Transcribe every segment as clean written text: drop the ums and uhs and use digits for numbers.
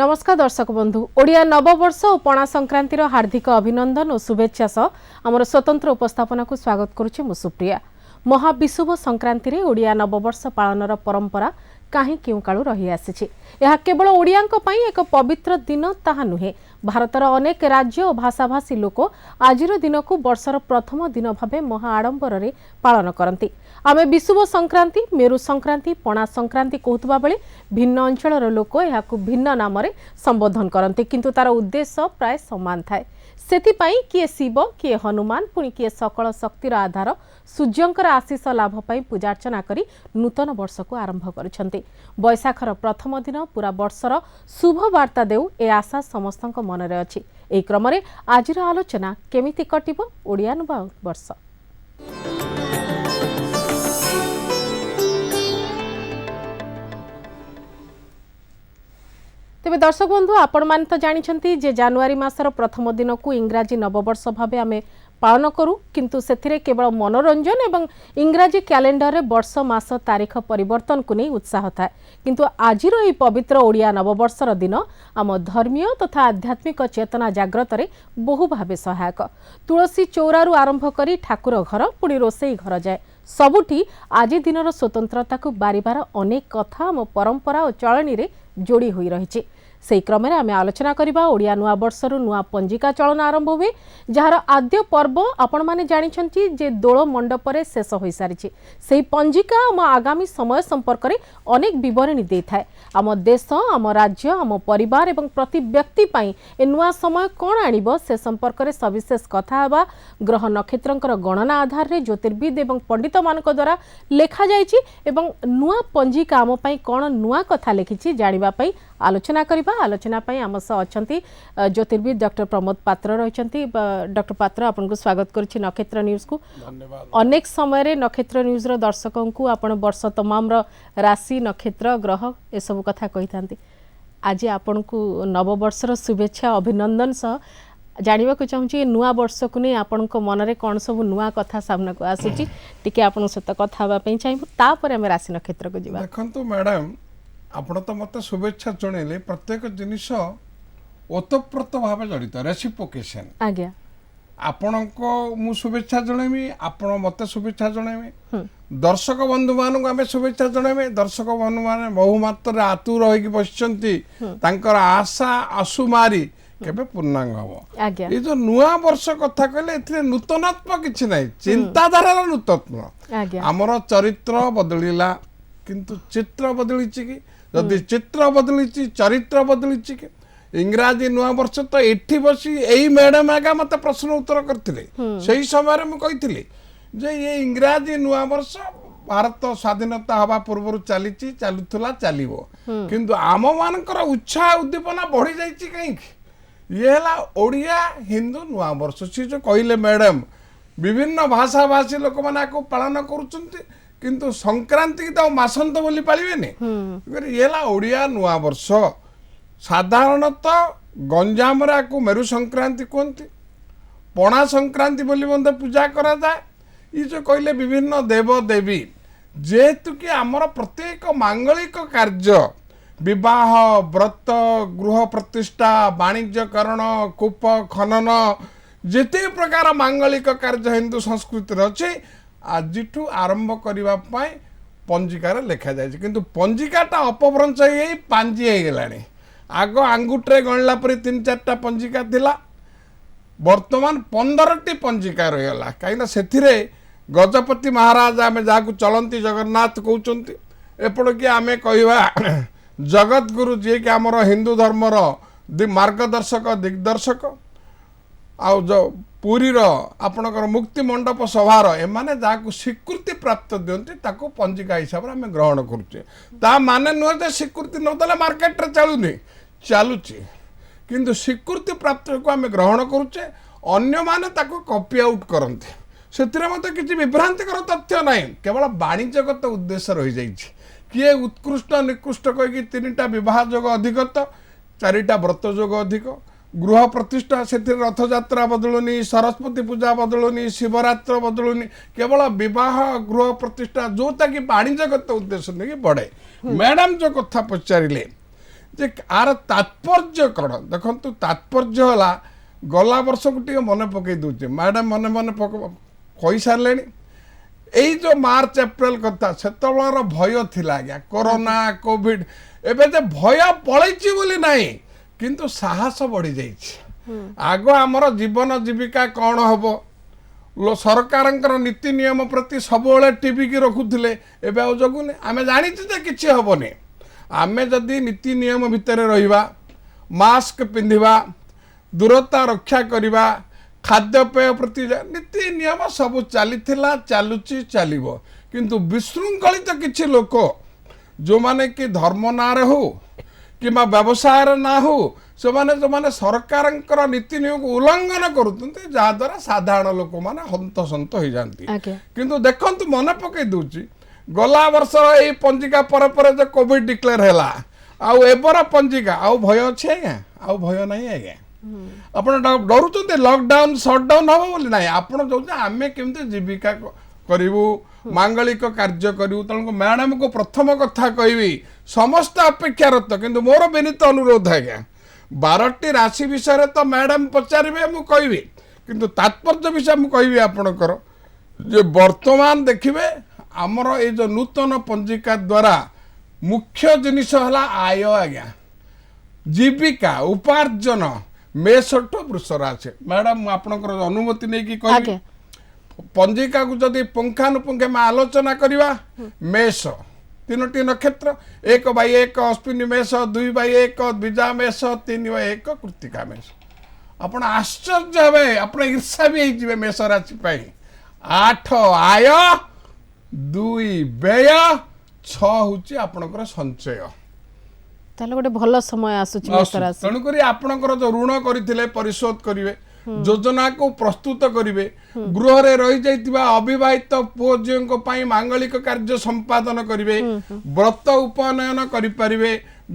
नमस्कार दर्शक बंधु ओडिया नववर्ष और पणा संक्रांतिर हार्दिक अभिनंदन और शुभेच्छा सह आमर स्वतंत्र उपस्थापना को स्वागत करुछि मु सुप्रिया। महाविषुव संक्रांति रे ओडिया नववर्ष पालनर परंपरा काहे क्यों कालू रही आसी यह केवल ओडियांक पई एक पवित्र दिन ताहा नुहे। भारतर अनेक राज्य और भाषाभाषी लोक आजिर दिन को वर्षर प्रथम दिन भावे महा आडंबर रे पालन करती। आमे विषुव संक्रांति, मेरु संक्रांति, पणा संक्रांति कहतुबा बेले भिन्न अंचलर लोक एहाकु भिन्न नाम रे संबोधन करती, किंतु तार उद्देश्य प्राय समान थाए। सेथिपाई किए शिव, किए हनुमान, पुणी किए सकल शक्तिर आधार सूर्यंकर आशीष लाभ पाई पूजार्चना करी नूतन वर्ष को आरंभ करिसंती। बैसाखर प्रथम दिन पूरा वर्षर शुभ वार्ता देउ ए आशा समस्तक मनरे अछि। एही क्रमरे आजिर आलोचना केमिति कटिबो ओडिया नववर्ष। तेबे दर्शक बंधु आपण मान तो जानिछंती जे जनवरी मासर प्रथम दिन को इंग्राजी नववर्ष भावे आमे पालन करू, किंतु सेथिरे केवल मनोरंजन एवं इंग्राजी कैलेंडर रे वर्ष मास तारीख परिवर्तन को नहीं उत्साह थाए, किंतु आजिर एही पवित्र ओडिया नववर्षर दिन आम धर्मीय तथा आध्यात्मिक चेतना जाग्रत रे बहु भावे सहायक। तुलसी चौरारू आरंभ करी ठाकुर घर पुणी रोसई घर जाए सबुठी आज दिनर स्वतंत्रता को बारिबार अनेक कथा आम परंपरा और चलनी रे जोड़ी हुई रही। सेही क्रम में आमे आलोचना करिबा ओडिया नुआ वर्षरु नुआ पंजिका चलन आरंभ हुए, जार आद्य पर्व आपण माने जानिछंती जे दोल मंडप रे शेष होई सारिछि। सेही पंजिका आम आगामी समय संपर्क रे अनेक विवरणी देथाय। आम देश, आम राज्य, आम परिवार एवं प्रति व्यक्ति पई ए नुआ समय कोन आनिबो से संपर्क रे सविशेष कथा हेबा ग्रह नक्षत्रंकर गणना आधार रे ज्योतिर्विद एवं पंडित मानक द्वारा लेखा जायछि एवं नुआ पंजिका आम पई कोन नुआ कथा लेखिछि जानिबा पई आलोचना करिबा। आलोचना पई आम सह अछंती ज्योतिर्विद डॉक्टर प्रमोद पात्र रहिछंती। डॉक्टर पात्र आपनको स्वागत करछि नक्षत्र न्यूज को। धन्यवाद। अनेक समय रे नक्षत्र न्यूज रो दर्शकों को आपण वर्ष तमाम रो राशि नक्षत्र ग्रह ए सब कथा कहिथांती। आज आपनको नववर्ष रो शुभेच्छा अभिनंदन सह जानिबा को चाहूची नुआ वर्ष को नै आपनको मन रे कोन सब नुआ कथा सामने को आसुची टिके आपण सहित कथा होबा पई चाहबो, तापर हम राशि नक्षत्र को जिबा। देखंतु मैडम, आपण तो मत शुभेच्छा जणेले प्रत्येक जिनिस ओतप्रोत भाव जड़ित रेसिप्रोकेशन। आज्ञा आपण को मु शुभेच्छा जणेमी, आपण मत शुभेच्छा जणेमी, दर्शक बंधु मानक आमे शुभेच्छा जणेमी। दर्शक बंधु माने बहु मात्र आतुर होई बसचंती, तांकर आशा आसु मारी केबे पूर्णांग हो। ये जो नुआ वर्ष कथा कहले एथिरे नूतनत्व किछि नै, चिंताधारा नूतनत्व। हमर चरित्र बदलिला किंतु चित्र बदलिछि कि? जदि चित्र बदलिछि चरित्र बदलिछि कि? इंग्राजी नुआ वर्ष तो एठी बसी एई मैडम आगा मते प्रश्न उत्तर करथिले। सेही समय मु कहिथिले जे ये इंग्राजी नुआ वर्ष भारत स्वाधीनता हवा पूर्व चलीछि, चालुथला चालिबो, किंतु आम मानकर उत्साह उद्दीपना बढ़ी जाइछि कहीं। ये हला ओडिया हिंदू नुआ वर्ष। सी जो कहले मैडम विभिन्न भाषा भाषी लोक माने को पालन करूछंती, किंतु संक्रांति की तो मासंत बोली पालिबेनी। ये हला ओडिया नुआ वर्ष। साधारणतः गंजाम रे को मेरु संक्रांति कहती, पणा संक्रांति बोली मते पूजा करा जाए। ये जो कहले विभिन्न देव देवी, जेहेतु कि आमर प्रत्येक मांगलिक कार्य विवाह, व्रत, गृह प्रतिष्ठा, वाणिज्यकरण, कूप खनन, जेते प्रकार मांगलिक कार्य हिंदू संस्कृति अच्छे आजिठू आरंभ करने पंजिकार लेखा जाए, किंतु पंजिकाटा अपभ्रंश हो पांजी हो गलानी। आग आंगुठे गणला पर 3-4टा पंजिका थिला, वर्तमान 15टी पंजिका रहीगला। कहीं से गजपति महाराज आमे जाकू चलती जगन्नाथ कहते, एपड़ कि आमे कहवा जगत गुरु जी कि आमर हिंदू धर्मर मार्गदर्शक दिग्दर्शक आउ जो पुरीर आपणकर मुक्ति मंडप सभार एमाने जाकू स्वीकृति प्राप्त दियंती ताको पंजिका हिसाब रे आमे ग्रहण करूचे। ता माने नुह जे स्वीकृति नदेले मार्केट रे चलुनी, चालुची, किंतु स्वीकृति प्राप्त को आमे ग्रहण करूचे। अन्य माने ताको कॉपी आउट करंती, सेतिरे मते किछि विभ्रांतिकर तथ्य नाही, केवल वाणिज्यगत उद्देश्य रही जाइछि। किए उत्कृष्ट निकृष्ट कहि 3टा विवाह जोग अधिक, 4टा व्रत जोग अधिक, गृह प्रतिष्ठा से रथयात्रा बदलुनी, सरस्वती पूजा बदलुनी, शिवरात्र बदलुनी, केवल विवाह गृह प्रतिष्ठा जोटा कि वाणिज्यगत उद्देश्य नहीं बढ़े। मैडम जो कथा पचारे जे आर तात्पर्य कौन देखु तात्पर्य है गला वर्ष को टे मन पकई दूचे मैडम मन मन कही सारे यही जो मार्च एप्रिल कथा से भय थिला आज्ञा कोरोना कोविड एवं भय पलैची बोली नहीं किंतु साहस बढ़ी जाइए आग आमर जीवन जीविका कौन हम सरकार नीति नियम प्रति सब टीवी की रखुले एवं जगुनि आम जानी कि हेनी आम जदि नीति नियम भितर रहिबा मास्क पिंधिबा दूरता रक्षा करवा खाद्यपेय प्रति नीति नियम सब चलीथिला चलुची चलिबो किंतु विशृंखलित किछि लोक जो माने कि धर्म ना रे हो कि व्यवसाय ना हो से माने सरकार नीति नियम को उल्लंघन करुते जहाद्वारा साधारण लोक मैंने हंतसंत हो जाती किंतु देखंतु मन पकई दूची गला वर्ष ये पंजिका पर जो कोविड डिक्लेयर है आउ एबर पंजिका आउ भय अच्छे आज्ञा आउ भय नहीं आज्ञा आप डरुंट लॉकडाउन सटडाउन हम बोली ना आप आम केमती जीविका करूँ मांगलिक कार्य करूँ तेणु मैडम को प्रथम कथा कहि समस्त अपेक्षारत किंतु मोर विनीत अनुरोध आज्ञा 12टी राशि विषय तो मैडम पचारे मुझे कहि किंतु तात्पर्य विषय मुझे कहि आपणकर जे वर्तमान देखिए आमर ये जो नूतन पंजिका द्वारा मुख्य जिनिस है आय आज्ञा जीविका उपार्जन मेषठ वृष राशि मैडम आपणकर अनुमति नहीं कि कहि पंजिका को जदि पुंखानुपुंखे में आलोचना करवा मेष 3टी नक्षत्र 1/1 अश्विनी मेष 2/1 बीजा मेष 3/1 कृत्तिका मेष आपण आश्चर्य हे आपण ईर्षा भी होइजिवे मेष राशि पाई 8 आय 2 व्यय 6 होची आपणकर संचय ताले गोटे भल समय आसुची मेष राशि तेणु करी आपणकर जो ऋण करथिले परिशोध करिवे योजना को प्रस्तुत करिवे गृह रे रही जाइतिबा अविवाहित पुओ झियों पई मांगलिक कार्य संपादन करिवे व्रत उपनयन करि परिवे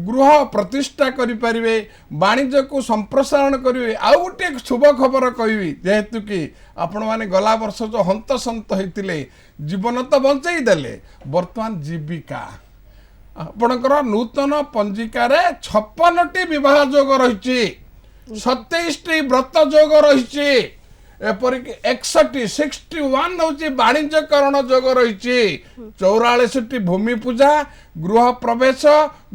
गृह प्रतिष्ठा करि परिवे वाणिज्य को संप्रसारण करिवे आ गोटे शुभ खबर कहबी जेहेतु कि आपण माने गला वर्ष जो हंतसंत होइतिले जीवन तो बंचाई देले वर्तमान जीविका आपणकर नूतन पंजिकार 56टी विवाह जोग रही 27टी व्रत जोग रही एपरिक 61 हूँ वाणिज्यकरण जोग रही 44टी भूमि पूजा गृह प्रवेश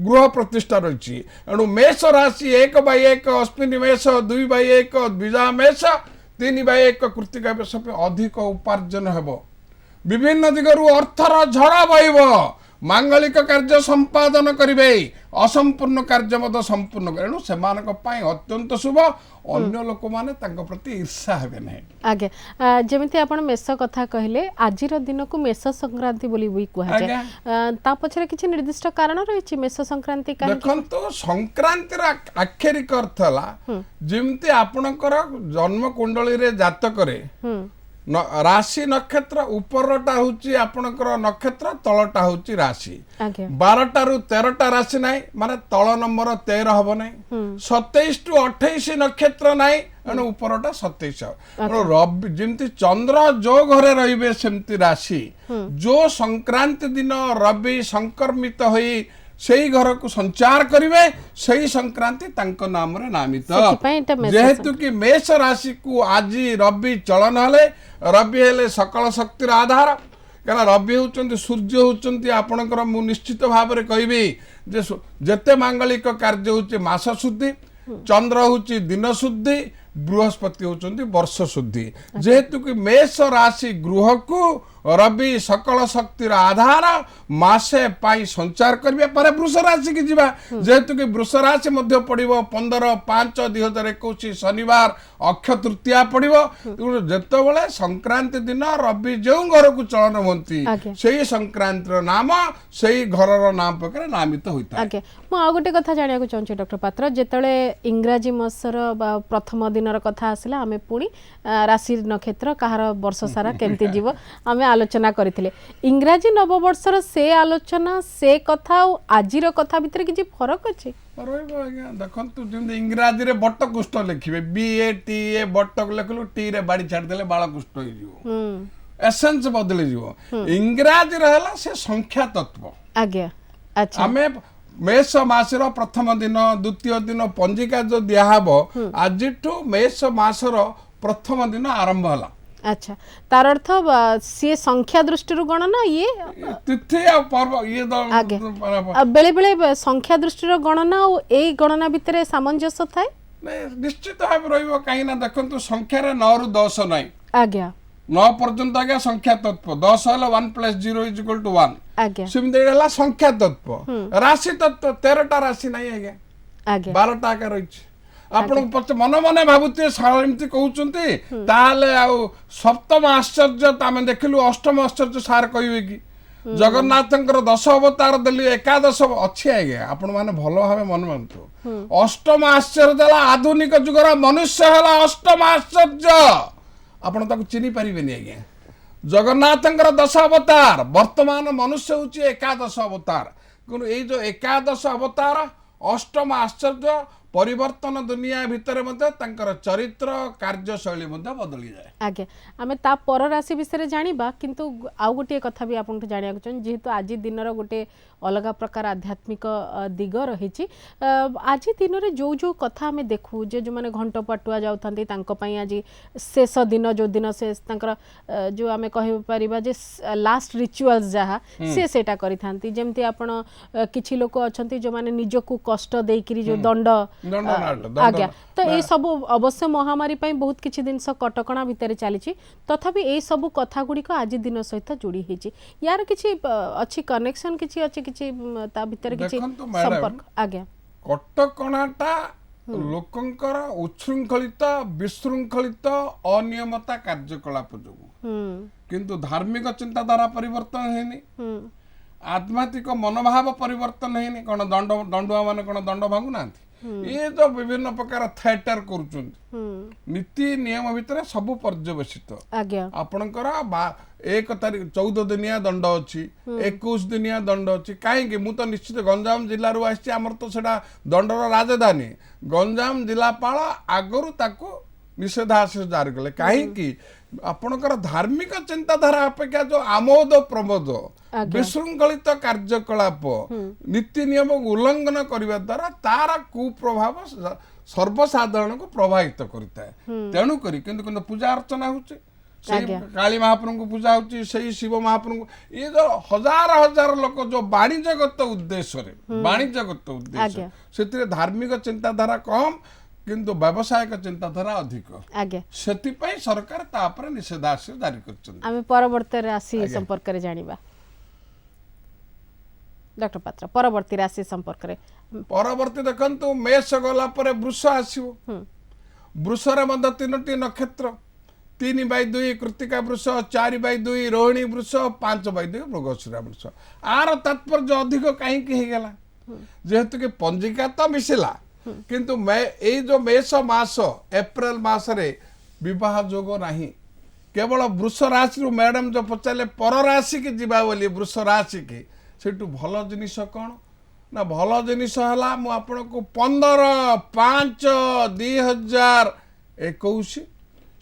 गृह प्रतिष्ठा रही एणु मेष राशि 1/1 अश्विनी मेष 2/1 बीजा मेष 3/1 कृत्तिका मेष अधिक उपार्जन हेब विभिन्न दिगरु अर्थर झड़ बहब मांगलिक कार्य संपादन करिवे असंपूर्ण कार्य मत संपूर्ण एणु सेमानक पई अत्यंत शुभ अन्य लोक माने तांको प्रति ईर्षा हेबे नै आगे जेमिति आपण मेष कथा कहले आजिर दिन को मेष संक्रांति बोली भी कहै छै ता पछरे किछि निर्दिष्ट कारण रहिछि मेष संक्रांति का देखंतो संक्रांति रा आखेरिक अर्थ हला जेमिति आपणकर जन्म कुंडली रे जातक रे राशि नक्षत्र उपरटा हूँ आपणकर नक्षत्र तलटा हूँ राशि 12 रु 13टा राशि नाई माने तल नंबर 13 हम ना 27 टू 28 नक्षत्र नाई एणु उपरटा 27 रवि जमती चंद्र जो घरे रहिबे सेमती राशि जो संक्रांति दिन रवि संक्रमित होई सेही घर को संचार करिवे सेही संक्रांति तांको नाम रे नामित जेहेतु कि मेष राशि को आज रवि चलन हले रवि हेले सकल शक्तिर आधार कहना रवि होचंती सूर्य होचंती आपणकर मु निश्चित भाव रे कहबी जे जते मांगलिक कार्य होचे मास शुद्धि चंद्र होची दिन शुद्धि बृहस्पति होचंती वर्ष शुद्धि जेहेतु कि मेष राशि गृह को रवि सकल शक्तिर आधार मासे पाई संचार करिवे पारे वृष राशि की जीवा जेहेतु कि वृष राशि मध्य पड़िबो 15/5/2021 शनिवार अक्षय तृतीया पड़िबो जेते बेले संक्रांति दिन रवि जो घर को चलन होंती सेही संक्रांतिर नाम सेही घरर नाम प्रकार नामित होइता आगे मु आ गोटे कथा जानिया को चाहूची डॉक्टर पात्र जेतले इंग्राजी मासर बा प्रथम दिनर कथा आसिला आमे पुणी राशि नक्षत्र कहार वर्ष सारा केमती जीव आमे आलोचना करथिले इंग्राजी नववर्षर से आलोचना से कथा आजिर कथा भितर किछि फरक अछि देखु इंग्राजी रे बट कुष्ठ लिखिबे BATA बट लिखलु टी रे बाड़ी छाड़ देले बाळ कुष्ठ हो जिवो एसेंस बदली जिवो इंग्राजी रहला से संख्या तत्व आज्ञा अच्छा आमे मेष मासर प्रथम दिन द्वितीय दिन पंजिका जो दिहब आज मेष मासर प्रथम दिन आरंभ है। अच्छा तार अर्थ सी संख्या दृष्टि गणना ये तिथि आ पर्व ये बेले बेले संख्या दृष्टि गणना और ए गणना भितर सामंजस्य थाए निश्चित भाव रहिबो कहीं ना देखंतु संख्या रे 9 रु 10 नाही आज्ञा 9 पर्यंत आज्ञा संख्या तत्व 10 हला 1 + 0 = 1 आज्ञा सिमते हला संख्या तत्व राशि तत्व 13 टा राशि नाही आज्ञा आज्ञा 12 टा का रहिछि आपण मन मन भाबुते एमती कहउचंती ताले आ सप्तम आश्चर्य तामे देखलु अष्टम आश्चर्य सार कहिवे कि जगन्नाथंकर 10 अवतार देली एकादश अच्छी आज्ञा आपण माने भलो भावे मन मानतो अष्टम आश्चर्य हला आधुनिक जुगर मनुष्य हला अष्टम आश्चर्य आपण ताको चिनी परिबेनी आज्ञा जगन्नाथंकर 10 अवतार वर्तमान मनुष्य होची एकादश अवतार किंतु ए जो एकादश अवतार अष्टम आश्चर्य परिवर्तन दुनिया भितर मध्य तांकर चरित्र कार्यशैली मध्य बदली जाए आगे आमे ता पर राशि विषय जानिबा किंतु आउ गोटे कथा भी आपन जानिया चाहन जेहेतु आज दिन रो गोटे अलग प्रकार आध्यात्मिक दिग रही आज दिन रे जो जो कथा आमे देखू जे जो माने घंट पटुआ जाउथांती तांको पई आज शेष दिन जो दिन से तांकर जो आमे कहि परिबा जे लास्ट रिचुअल्स जहा से सेटा करिथांती जेमती आपण किछि लोक अछंती जो माने निजको कष्ट देइकरी जो दंड आज्ञा तो ये सब अवश्य महामारी बहुत किसी जिनस कटकणा भितर चली तथापि ये सब कथा गुड़िक आज दिन सहित जोड़ी होती यार किसी अच्छी कनेक्शन किसी अच्छी किसी ता भितर किसी संपर्क आज्ञा कटकणाटा लोकंकर उच्छृंखलित विशृंखलित अनियमता कार्यकलाप जो किंतु धार्मिक चिंताधारा परिवर्तन है आध्यात्मिक मनोभाव परिवर्तन है कौन दंड दंडुआ मान कौन दंड भांगु ना ये जो विभिन्न प्रकार थिएटर करुचंती नीति नियम भितर सब पर्यवेसित आपणकर 1 तारीख 14 दिनिया दंड अच्छी 21 दिनिया दंड अच्छी कहीं मु तो निश्चित गंजाम जिल्ला रू आसी आमर तो सेटा दंडर राजधानी गंजाम जिलापाल आगरू ताको निषेधादेश जारी कले कहीं आपणकर धार्मिक चिंताधारा अपेक्षा जो आमोद प्रमोद विशृंखलित कार्यकलाप नीति नियम उल्लंघन करने द्वारा तार कुप्रभाव सर्वसाधारण को प्रभावित करता है तेणु करी किंतु पूजा अर्चना होची काली महाप्रभु को पूजा होची सही शिव महाप्रभु को ये जो हजार हजार लोक जो वाणिज्यगत उद्देश्य वाणिज्यगत उद्देश्य से धार्मिक चिंताधारा कम किंतु व्यावसायिक चिंताधारा अधिक से सरकार तापर निषेधादेश जारी करछन आमे परवर्ती राशि संपर्क रे जानिबा डॉक्टर पात्र परवर्ती राशि संपर्क रे परवर्ती देखंतु मेष गला परे वृष आसीबो वृष रे मध्य 3टी नक्षत्र 3/2 कृतिका वृष 4/2 रोहिणी वृष 5/2 मृगशिरा वृष आर तात्पर्य अधिक कहीं हे गेला जेहेतु कि पंजिका तो मिसिला किंतु ए जो मेष मास एप्रिल मास रे विवाह योग नहीं केवल वृष राशि मैडम जो पचारे पर राशि की जीवा बोली वृष राशि की सेठू भल जिनिस कौन ना भल जिनिस है मु आपन को 15/5/2021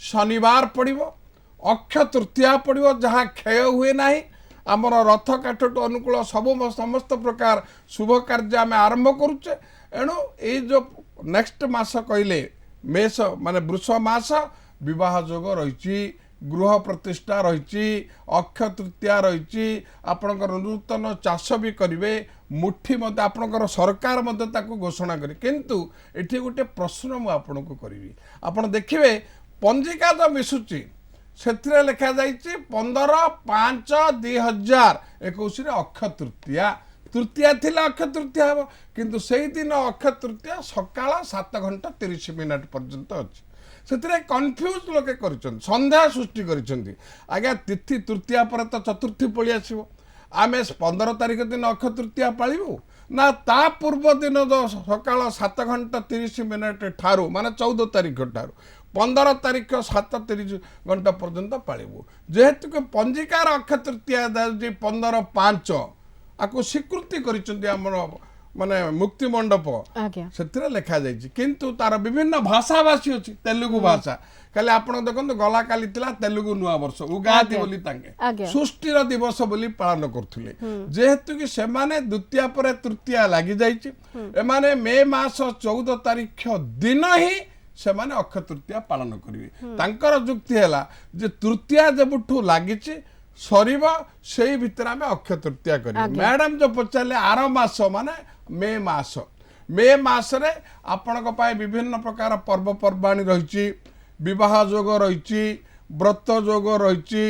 शनिवार पड़िबो अक्षय तृतीया पड़िबो जहाँ क्षय हुए नहीं आमर रथ काठटू अनुकूल सब समस्त प्रकार शुभ कार्य आम आरंभ करुचे एणु ये जो नेक्स्ट मास कहले मेष माने वृष मास विवाह योग रही गृह प्रतिष्ठा रही अक्षय तृतीया रही आपणकर नूतन चाष भी करेंगे मुठी मत आपणकर सरकार मत ताको घोषणा करे किंतु एठी गोटे प्रश्न मु आपन को करी आपन देखिए पंजिका जो मिसुची से लिखा जाइए 15/5/2021 अक्षय तृतीया तृतीया थिला अक्षय तृतीया हम किंतु से दिन अक्षय तृतीया सकाळ 7:30 पर्यंत अच्छी से कन्फ्यूज लोके कर संध्या सृष्टि कर आज्ञा तिथि तृतीया पर तो चतुर्थी पलि आसो आम 15 तारिख दिन अक्षय तृतीया पालू ना ता पूर्व दिन जो सकाळ 7:30 ठारू माने 14 तारिख ठारू 15 तारिख 7:30 पर्यंत पालू जेहेतु कि पंजिकार अक्षय तृतीया 15/5 आपको स्वीकृति कर ମାନେ ମୁକ୍ତି ମଣ୍ଡପ ଆଜ୍ଞା ସେଥିରେ ଲେଖାଯାଇଛି କିନ୍ତୁ ତାର ବିଭିନ୍ନ ଭାଷାଭାଷୀ ଅଛି ତେଲୁଗୁ ଭାଷା ଖାଲି ଆପଣ ଦେଖନ୍ତୁ ଗଲା କାଲି ଥିଲା ତେଲୁଗୁ ନୂଆ ବର୍ଷ ଉଗାଦି ବୋଲି ତାଙ୍କେ ଆଜ୍ଞା ସୃଷ୍ଟିର ଦିବସ ବୋଲି ପାଳନ କରୁଥିଲେ ଯେହେତୁ କି ସେମାନେ ଦ୍ୱିତୀୟା ପରେ ତୃତୀୟା ଲାଗିଯାଇଛି ଏମାନେ ମେ ମାସ 14 ତାରିଖ ଦିନ ହିଁ ସେମାନେ ଅକ୍ଷୟ ତୃତୀୟା ପାଳନ କରିବେ ତାଙ୍କର ଯୁକ୍ତି ହେଲା ଯେ ତୃତୀୟା ଯେବେଠୁ ଲାଗିଛି ସରିବ ସେଇ ଭିତରେ ଆମେ ଅକ୍ଷୟ ତୃତୀୟା କରିବା ମ୍ୟାଡାମ ଯୋଉ ପଚାରିଲେ ଆର ମାସ ମାନେ ମେ ମାସରେ ଆପଣଙ୍କ ପାଇଁ ବିଭିନ୍ନ ପ୍ରକାର ପର୍ବପର୍ବାଣୀ ରହିଛି ବିବାହ ଯୋଗ ରହିଛି ବ୍ରତ ଯୋଗ ରହିଛି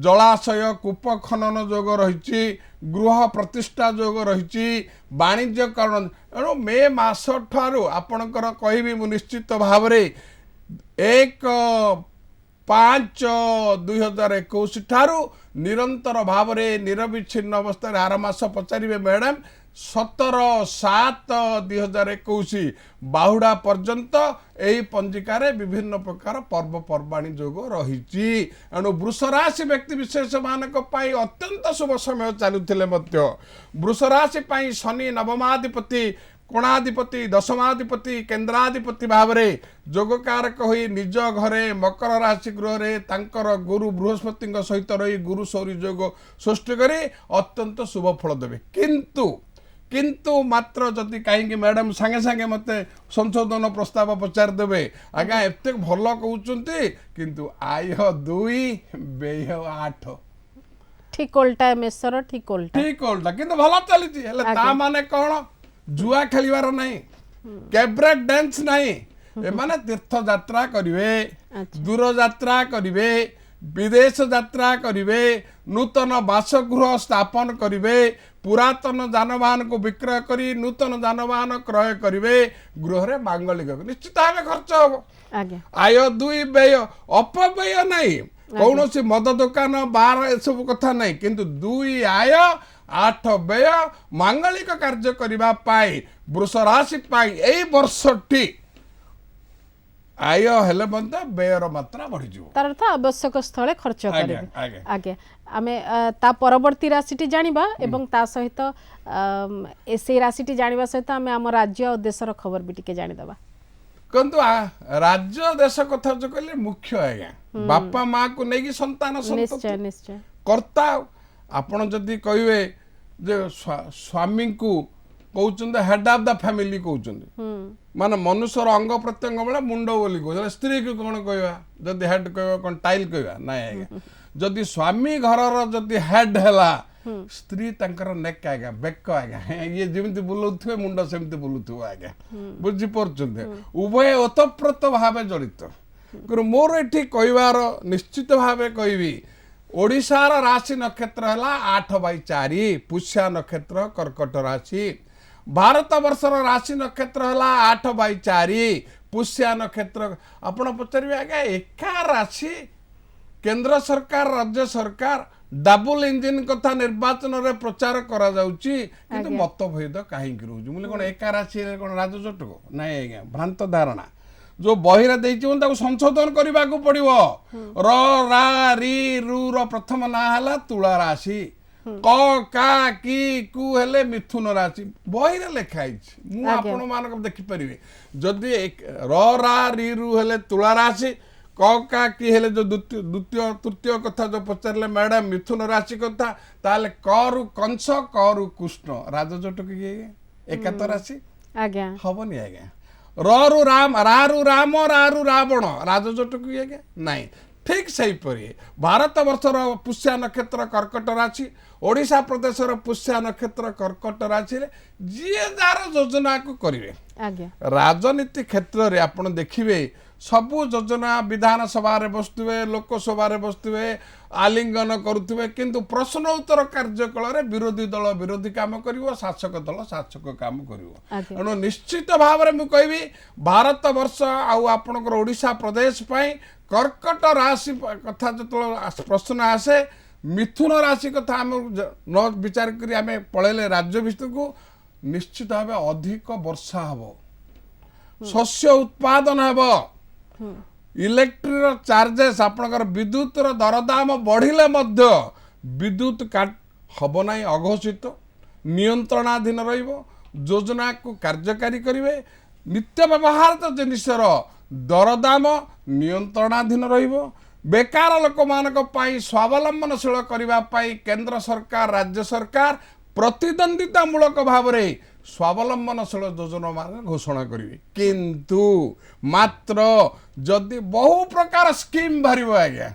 ଜଳାଶୟ କୂପ ଖନନ ଯୋଗ ରହିଛି ଗୃହ ପ୍ରତିଷ୍ଠା ଯୋଗ ରହିଛି ବାଣିଜ୍ୟକରଣ ଏଣୁ ମେ ମାସ ଠାରୁ ଆପଣଙ୍କର କହିବି ମୁଁ ନିଶ୍ଚିତ ଭାବରେ 1/5/2021 ଠାରୁ ନିରନ୍ତର ଭାବରେ ନିରବିଚ୍ଛିନ୍ନ ଅବସ୍ଥାରେ ଆର ମାସ ପଚାରିବେ ମ୍ୟାଡାମ 17/7/2021 ବାହୁଡ଼ା ପର୍ଯ୍ୟନ୍ତ ଏହି ପଞ୍ଜିକାରେ ବିଭିନ୍ନ ପ୍ରକାର ପର୍ବପର୍ବାଣୀ ଯୋଗ ରହିଛି ଏଣୁ ବୃଷ ରାଶି ବ୍ୟକ୍ତି ବିଶେଷ ମାନଙ୍କ ପାଇଁ ଅତ୍ୟନ୍ତ ଶୁଭ ସମୟ ଚାଲୁଥିଲେ ମଧ୍ୟ ବୃଷ ରାଶି ପାଇଁ ଶନି ନବମାଧିପତି କୋଣାଧିପତି ଦଶମାଧିପତି କେନ୍ଦ୍ରାଧିପତି ଭାବରେ ଯୋଗକାରକ ହୋଇ ନିଜ ଘରେ ମକର ରାଶି ଗୃହରେ ତାଙ୍କର ଗୁରୁ ବୃହସ୍ପତିଙ୍କ ସହିତ ରହି ଗୁରୁ ସୌରୀ ଯୋଗ ସୃଷ୍ଟି କରି ଅତ୍ୟନ୍ତ ଶୁଭ ଫଳ ଦେବେ କିନ୍ତୁ ମାତ୍ର ଯଦି କାହିଁକି ମ୍ୟାଡାମ ସାଙ୍ଗେ ସାଙ୍ଗେ ମତେ ସଂଶୋଧନ ପ୍ରସ୍ତାବ ପଚାରିଦେବେ ଆଜ୍ଞା ଏତେ ଭଲ କହୁଛନ୍ତି କିନ୍ତୁ ଆୟ 2 ବ୍ୟୟ 8 ଠିକ ଓଲଟା ମେଷର ଠିକ ଓଲଟା କିନ୍ତୁ ଭଲ ଚାଲିଛି ହେଲେ ତା ମାନେ କଣ जुआ खेलिबार नहीं कैब्रेट डांस नहीं एमाने तीर्थ यात्रा करिवे दूर यात्रा करिवे विदेश यात्रा करिवे नूतन बासगृह स्थापन करिवे पुरातन जानवाहन को विक्रय करी नूतन जानवाहन क्रय करिवे गृह रे मांगलिक निश्चित भाव खर्च हो आय 2 व्यय अपव्यय नहीं कौन सी मद दुकान बार ए सब कथा नहीं किंतु 2 आय 8 व्यय मांगलिक कार्य करबा पाई वृष राशि पाई एई वर्षटी आय हेले बंद व्ययर मात्रा बढ़ी जो तार अर्थ आवश्यक स्थले खर्च करिवे आगे आमे ता परवर्ती राशिटी जानिबा एवं ता सहित एसे राशिटी जानिबा सहित आमे हम राज्य और देशर खबर भी टिके जानि दबा कंतु राज्य देश कथा जो कहले मुख्य आज्ञा बापा माँ को नेगी संतान निश्चय निश्चय कर्ता आपण जदि कहबे जे स्वामी को कहउचंद हेड ऑफ द फैमिली कहउचंद माने मनुष्यर अंग प्रत्यंग बेले मुंड बोली को स्त्री को कोन कहबा जदि हेड कहबा कोन टाइल कहबा नाही आज्ञा जदि स्वामी घरर जदि हेड हला स्त्री तंकर नेक आज्ञा बेक आज्ञा ये जेमति बुलुथुवे मुंड सेमति बुलुथुवा आज्ञा बुझी परचंद उभय ओतप्रोत भावे जड़ित मोर एठी कहबार निश्चित भावे कहबी ओडिशार राशि नक्षत्र है 8/4 पुष्या नक्षत्र कर्कट राशि भारत वर्षर राशि नक्षत्र है 8/4 पुष्या नक्षत्र आपण पचारे आज्ञा एका राशि केंद्र सरकार राज्य सरकार डबल इंजिन कथा निर्वाचन रे प्रचार करा जाउची किंतु मतभेद काहे कि रहउची मुले कोन एका राशि रे कोन राजजटक नाही आज्ञा भ्रांत धारणा जो बहिरा देइछि संशोधन करने को पड़ो र रा री रु र प्रथम ना हला तुला राशि क का की कु हेले मिथुन राशि बहिरा लिखाई मु आपण मानक देखि परिबे जदि र रा री रु हेले तुला राशि क का की हेले जो द्वितीय तृतीय कथा जो पचारले मैडम मिथुन राशि कथा ताले क रु कंस क रु कृष्ण राजजटक एका तो राशि आज्ञा हबनी आज्ञा रु राम रारु राम रारु रावण राजजटक नहीं ठीक सही परी भारत वर्षर पुष्या नक्षत्र कर्कट राशि ओडिशा प्रदेशर पुष्या नक्षत्र कर्कट राशि जी जार योजना को करेंगे राजनीति क्षेत्र में आपण देखिए सबु योजना विधान सभा बसुवे लोकसभा बसुवे आलिंगन करुवे किंतु प्रश्न उत्तर कार्यकाल विरोधी दल विरोधी काम करिवो शासक दल शासक काम करिवो एणु निश्चित भाव में मुझे कहबी भारत वर्ष आपणकर ओडिशा प्रदेश पाई कर्कट राशि कथा जो प्रश्न आसे मिथुन राशि कथा आम न विचार करी आम पलैले राज्य भितर को निश्चित भाव अधिक वर्षा हम शस्य उत्पादन हम इलेक्ट्रिक चार्जेस आपणकर विद्युत दरदाम बढ़िले विद्युत काट हम ना अघोषित नियंत्रणाधीन योजना को कार्यकारी करेंगे नित्य व्यवहार जिनिसर दरदाम नियंत्रणाधीन रहिबो बेकार लोक मानक पाई स्वावलंबनशील करने केंद्र सरकार राज्य सरकार प्रतिद्वंदितामूलक भाव में स्वावलंबनशील योजना मान घोषणा करेंगे किंतु मात्र जदि बहु प्रकार स्कीम बाहर आज्ञा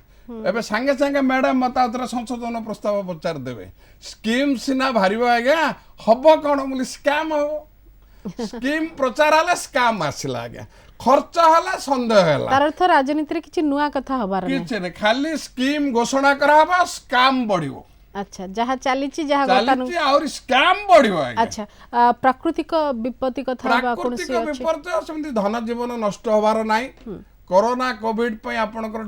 एबे सांगे सांगे मैडम मत संशोधन प्रस्ताव पचार देवे स्कीम सिना बाहर आज्ञा हम कौन बोली स्कैम हम स्कीम प्रचार है स्कैम आसला आज्ञा खर्च है सन्देह है तार अर्थ राजनीति रे किछि नुआ कथा हबार नै किछ नै खाली स्कीम घोषणा कराबा स्कैम बढ़िबो अच्छा जहाँ चलीची जहाँ चलीची और स्कैम बढ़िबो अच्छा प्राकृतिक विपत्ति कथा बा कोनसी प्राकृतिक विपत्ति सेमति धन जीवन नष्ट होबार नाही कोरोना कोविड पे आपनकर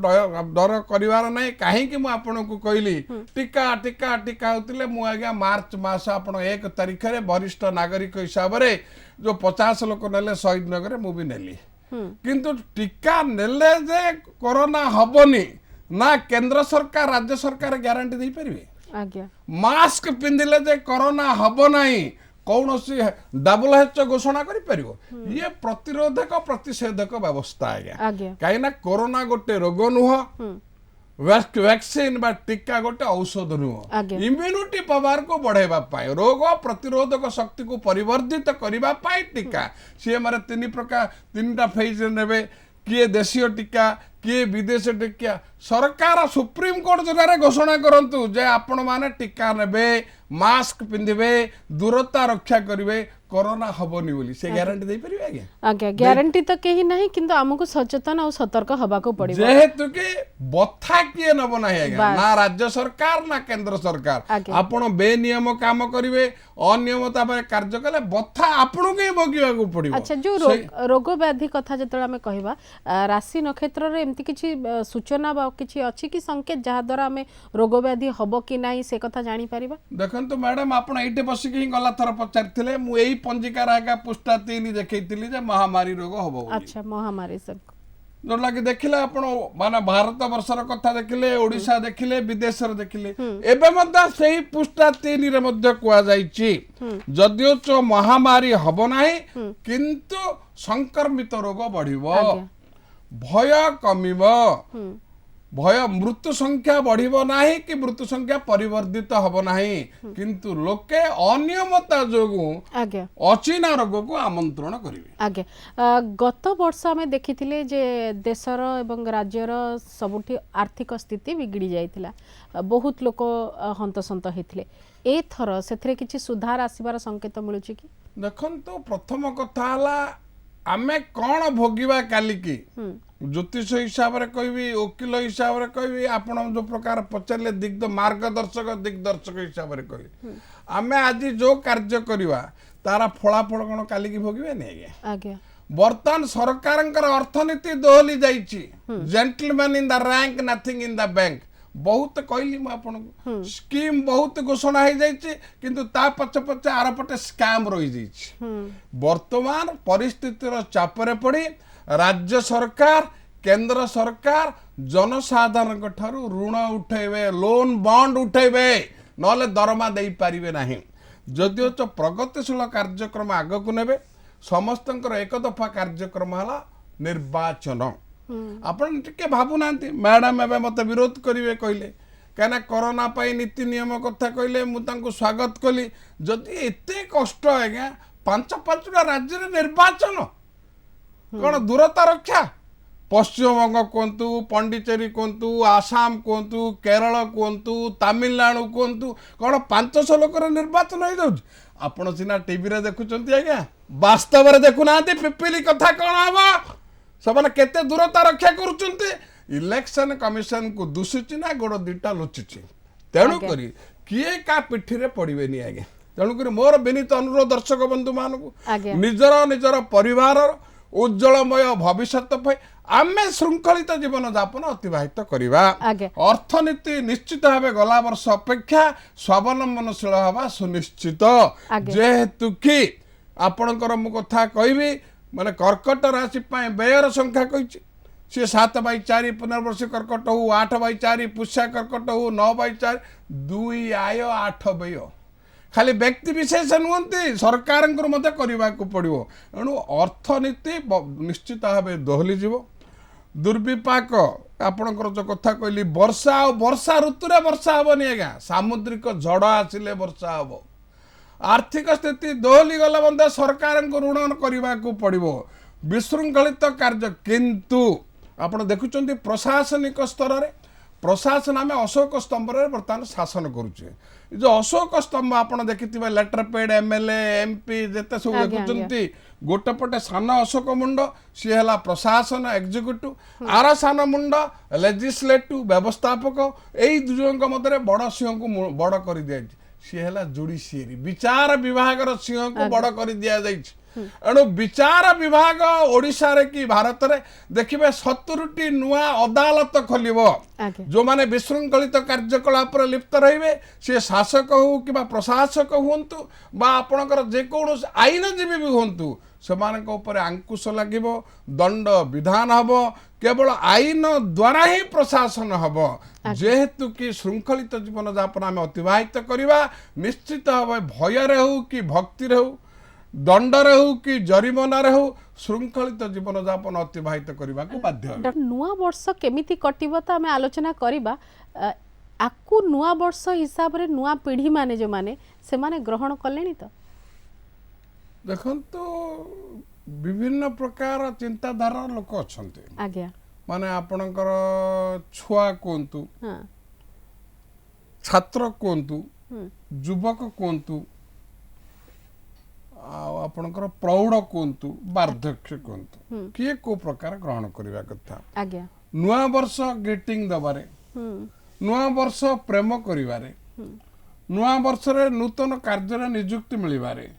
डर करिवार नाही काहे कि मु आपनको कहली टीका टीका टीका होतिले मु आज्ञा मार्च मास आपण 1 तारिख रे वरिष्ठ नागरिक हिसाब रे जो 50 लोक नेले शहीद नगर मु भी नेली किंतु टीका नेले जे कोरोना हबनी ना केंद्र सरकार राज्य सरकार ग्यारंटी दे परिबे आज्ञा मास्क पिंदिले जे कोरोना हब नाही कौन सी डबल एच घोषणा करि परिबो ये प्रतिरोधक प्रतिषेधक व्यवस्था आज्ञा कहीं ना कोरोना गोटे रोग नुह वैक्सीन बा टीका गोटे औषध नुह इम्यूनिटी पावर को बढ़ेबा पाए रोग प्रतिरोधक शक्ति को परिवर्धित करिबा पाए टीका सी मारे तीन प्रकार तीनटा फेज नेबे किए देशीय टीका किए विदेशी टीका सरकार सुप्रीम कोर्ट जगह घोषणा करंतु जे आपण माने टीका नेबे मास्क पिंधिबे दूरता रक्षा करिवे कोरोना हबनी बोली से ग्यारंटी दे परिबे आज्ञा आज्ञा ग्यारंटी तो केही नाही किंतु हमको सचेतन और सतर्क हबा को पड़िबो जेहेतु कि बथा किए नब नाही आज्ञा ना राज्य सरकार ना केंद्र सरकार आपण बेनियम काम करिवे अनियमता पर कार्य कले बथा आपण के भोगिबा को पड़िबो अच्छा जो रोग व्याधि कथा जतरा में कहबा राशि नक्षत्र रे एमती किछि सूचना बा किछि अछि कि संकेत जहा द्वारा हमें रोग व्याधि हबो कि नाही से कथा जानि परिबा देखंतु मैडम आपण एइटे बसी कि गला थर पचारथिले मु एई पंजिकार आगा पुष्टा 3 देखैतिली जे महामारी रोग हबो अच्छा महामारी सब जोला कि देखिले आपण माने भारत वर्षर कथा देखिले ओडिसा देखिले विदेशर देखिले एबे मध्य सेही पुष्टा 3 रे मध्य कुआ जाईची जदियो चो महामारी हबो नाही किंतु संक्रमित रोग बढ़िबो भय कमिबो भय मृत्यु संख्या बढ़िबो नाही कि मृत्यु संख्या परिवर्धित हबो नाही किंतु लोके अनियमता जोगु अचिना रोग को आमंत्रण करिवे आगे गत वर्ष हमें देखिथिले जे देशर एवं राज्यर सबुठी आर्थिक स्थिति बिगड़ी जाइथिला बहुत लोक हंतसंत हेथिले ए थर सेथरे किछि सुधार आसीबार संकेत मिलुछि कि देखंतु प्रथम कथा हला आमे कौन भोगिबा काली की ज्योतिष हिसाब रे कहबी वकील हिसाब रे कहबी आपण जो प्रकार पचारले दिग्दर्शक हिसाब रे कहबी आमे आज जो कार्य करिवा तारा फलाफल कौन काली की भोगिबे नै आज्ञा वर्तमान सरकारंकर अर्थनीति दोहली जाइछि gentleman in the rank nothing in the bank बहुत कहली मु आपन स्कीम बहुत घोषणा हो जाइछि किंतु ता पछ पछ आर पटे स्कैम रही जाइछि वर्तमान परिस्थितिर चापरे पड़ी राज्य सरकार केंद्र सरकार जनसाधारण ठारू ऋण उठेबे लोन बॉन्ड उठेबे नले दरमा दे पारिबे नाही जदियो तो प्रगतिशील कार्यक्रम आग को नेबे समस्तंकर एक दफा कार्यक्रम हला निर्वाचन आपण टिके भाबु नांती मैडम एबे मते विरोध करिवे कहले कहना कोरोना पाई नीति नियम कथा कहले मु तांको स्वागत कली जदि एते कष्ट आज्ञा 5-5टा राज्य रे निर्वाचन कौन दूरता रक्षा पश्चिमबंग कहतु पंडिचेरी कहतु आसाम कहतु केरल कहतु तमिलनाडु कहतु कौन 500 लोक निर्वाचन हो जाउछ आपण सिना टीवी रे देखुचंती आज्ञा वास्तव रे देखु नांती पिपिली कथा कौन हबा सबने केते दूरता रक्षा करूचंती इलेक्शन कमिशन को दुसुची ना गोड़ दिटा लुचुची तेणु करी किए का पिठी रे पड़िबेनी आज्ञा तेणु करी मोर विनीत अनुरोध दर्शक बंधु मानकु निजर परिवार उज्जवलमय भविष्य आमे श्रृंखलित जीवन यापन अतिबाहित करिबा अर्थनीति निश्चित भाव गला वर्ष अपेक्षा स्वावलंबनशील हवा सुनिश्चित जेहेतु कि आपणकर मु कथा कहबी माने कर्कट राशि व्ययर संख्या कही सी 7/4 पुनर्वर्षी कर्कट हो 8/4 पुष्या कर्कट हो 9/4 2 आय 8 व्यय खाली व्यक्ति विशेष नुहति सरकार को पड़ो एणु अर्थनीति निश्चित भाव दोहली जीव दुर्विपाक आपणकर जो कथा कहली वर्षा और वर्षा ऋतु वर्षा हेनी आज्ञा सामुद्रिक झड़ आसिले वर्षा हम आर्थिक स्थिति दोहली गला बंदा सरकार ऋण करने को पड़ो विशृंखलित कार्य किंतु आपण देखुं प्रशासनिक स्तर में प्रशासन आम अशोक स्तंभ बर्तमान शासन करुचे जो अशोक स्तंभ आपड़ देखिए लेटर पेड एमएलए एमपी जिते सब देखुं गोटे पटे सान अशोक मुंड सी है प्रशासन एग्जीक्यूटिव आर सान मुंड लेजिस्लेटिव व्यवस्थापक यही दुजों मध्य बड़ सिंह को बड़ कर दिया सी है जुडिशियरी विचार विभाग सिंह को बड़ कर दि जाए एणु विचार विभाग ओडिशा रे कि भारत रे देखिबे 70टी नुआ अदालत खोलिबो जो माने विशृंखलित कार्यकलाप लिप्त रहिबे से शासक हो कि प्रशासक हुंतु बा आपणकर जे कोनोस आईनजीवी भी हुंतु सेमानक ऊपर अंकुश लागिबो दंड विधान हबो केवल आईन द्वारा ही प्रशासन हबो जेहेतु कि श्रृंखलित जीवन यापन आम अतिबाहित करवा निश्चित भाव भय रे हो कि भक्ति रे हो दंड रे हो कि जरिमाना रे हो श्रृंखलित जीवन यापन अतिबाहित करने को बाध्य नुआ वर्ष केमिति कटिबो तो आमे आलोचना करिबा आकु नुआ वर्ष हिसाब रे नुआ पीढ़ी माने जो माने से माने ग्रहण कलेनी तो देखंतु विभिन्न प्रकार चिंताधारा लोक अछंते आज्ञा माने आपणकर छुआ कोंतु हां छात्र कोंतु युवक कोंतु आपणकर प्रौढ़ कोंतु वार्धक्य कोंतु किए को प्रकार ग्रहण करबा कथा आज्ञा नुआ वर्ष ग्रीटिंग दबारे नुआ वर्ष प्रेम करिवारे नुआ वर्ष रे नूतन कार्य नियुक्ति मिलिबारे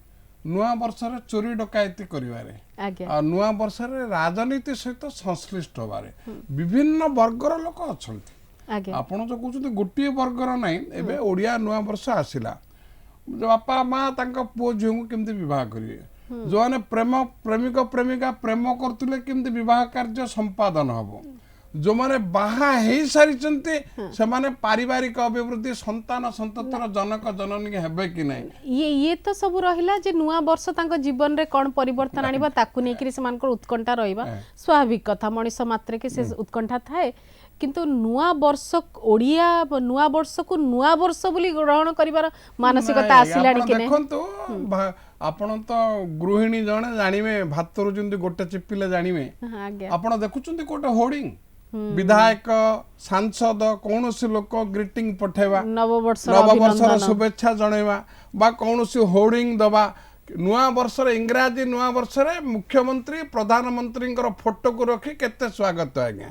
नुआ वर्ष रे चोरी डकायती करिवारे आज्ञा नुआ वर्ष रे राजनीति सहित संश्लिष्ट होबारे विभिन्न वर्गर लोक अछंती आज्ञा आपण जो कहउछथि गोटिए वर्गर नै एबे ओडिया नुआ वर्ष आसिला बापा माँ पुओ झील को केमती बहुत करेंगे जो मैंने प्रेम प्रेमिक प्रेमिका प्रेम करते केमती बहुत कार्य संपादन हम जो मैंने बाहा सारी से पारिवारिक अभिवृद्धि संतान संततर जनक जननी हेबे कि नहीं ये तो सब रहिला जे नुआ वर्ष तांको जीवन रे कोन परिवर्तन आनिबा ताकु नै कि सेमानकर उत्कंठा रहिबा स्वाभाविक कथा मनीष मात्र के से उत्कंठा थाए किंतु नुआ वर्ष ओडिया नुआ वर्ष को नुआ वर्ष बोली ग्रहण करिवार मानसिकता आसिलानी कि नै देखंतु आपण तो गृहिणी जणे जानिबे भात रुजंती गोटे चिपिले जानिबे आपण देखुचंती कोटे होर्डिंग विधायक सांसद कौन लोक ग्रीटिंग पठेवा नववर्षर शुभेच्छा जनइबा बा कौन होर्डिंग दबा नुआ वर्ष इंग्राजी नुआ वर्ष मुख्यमंत्री प्रधानमंत्री फोटो को रखी केते स्वागत आज्ञा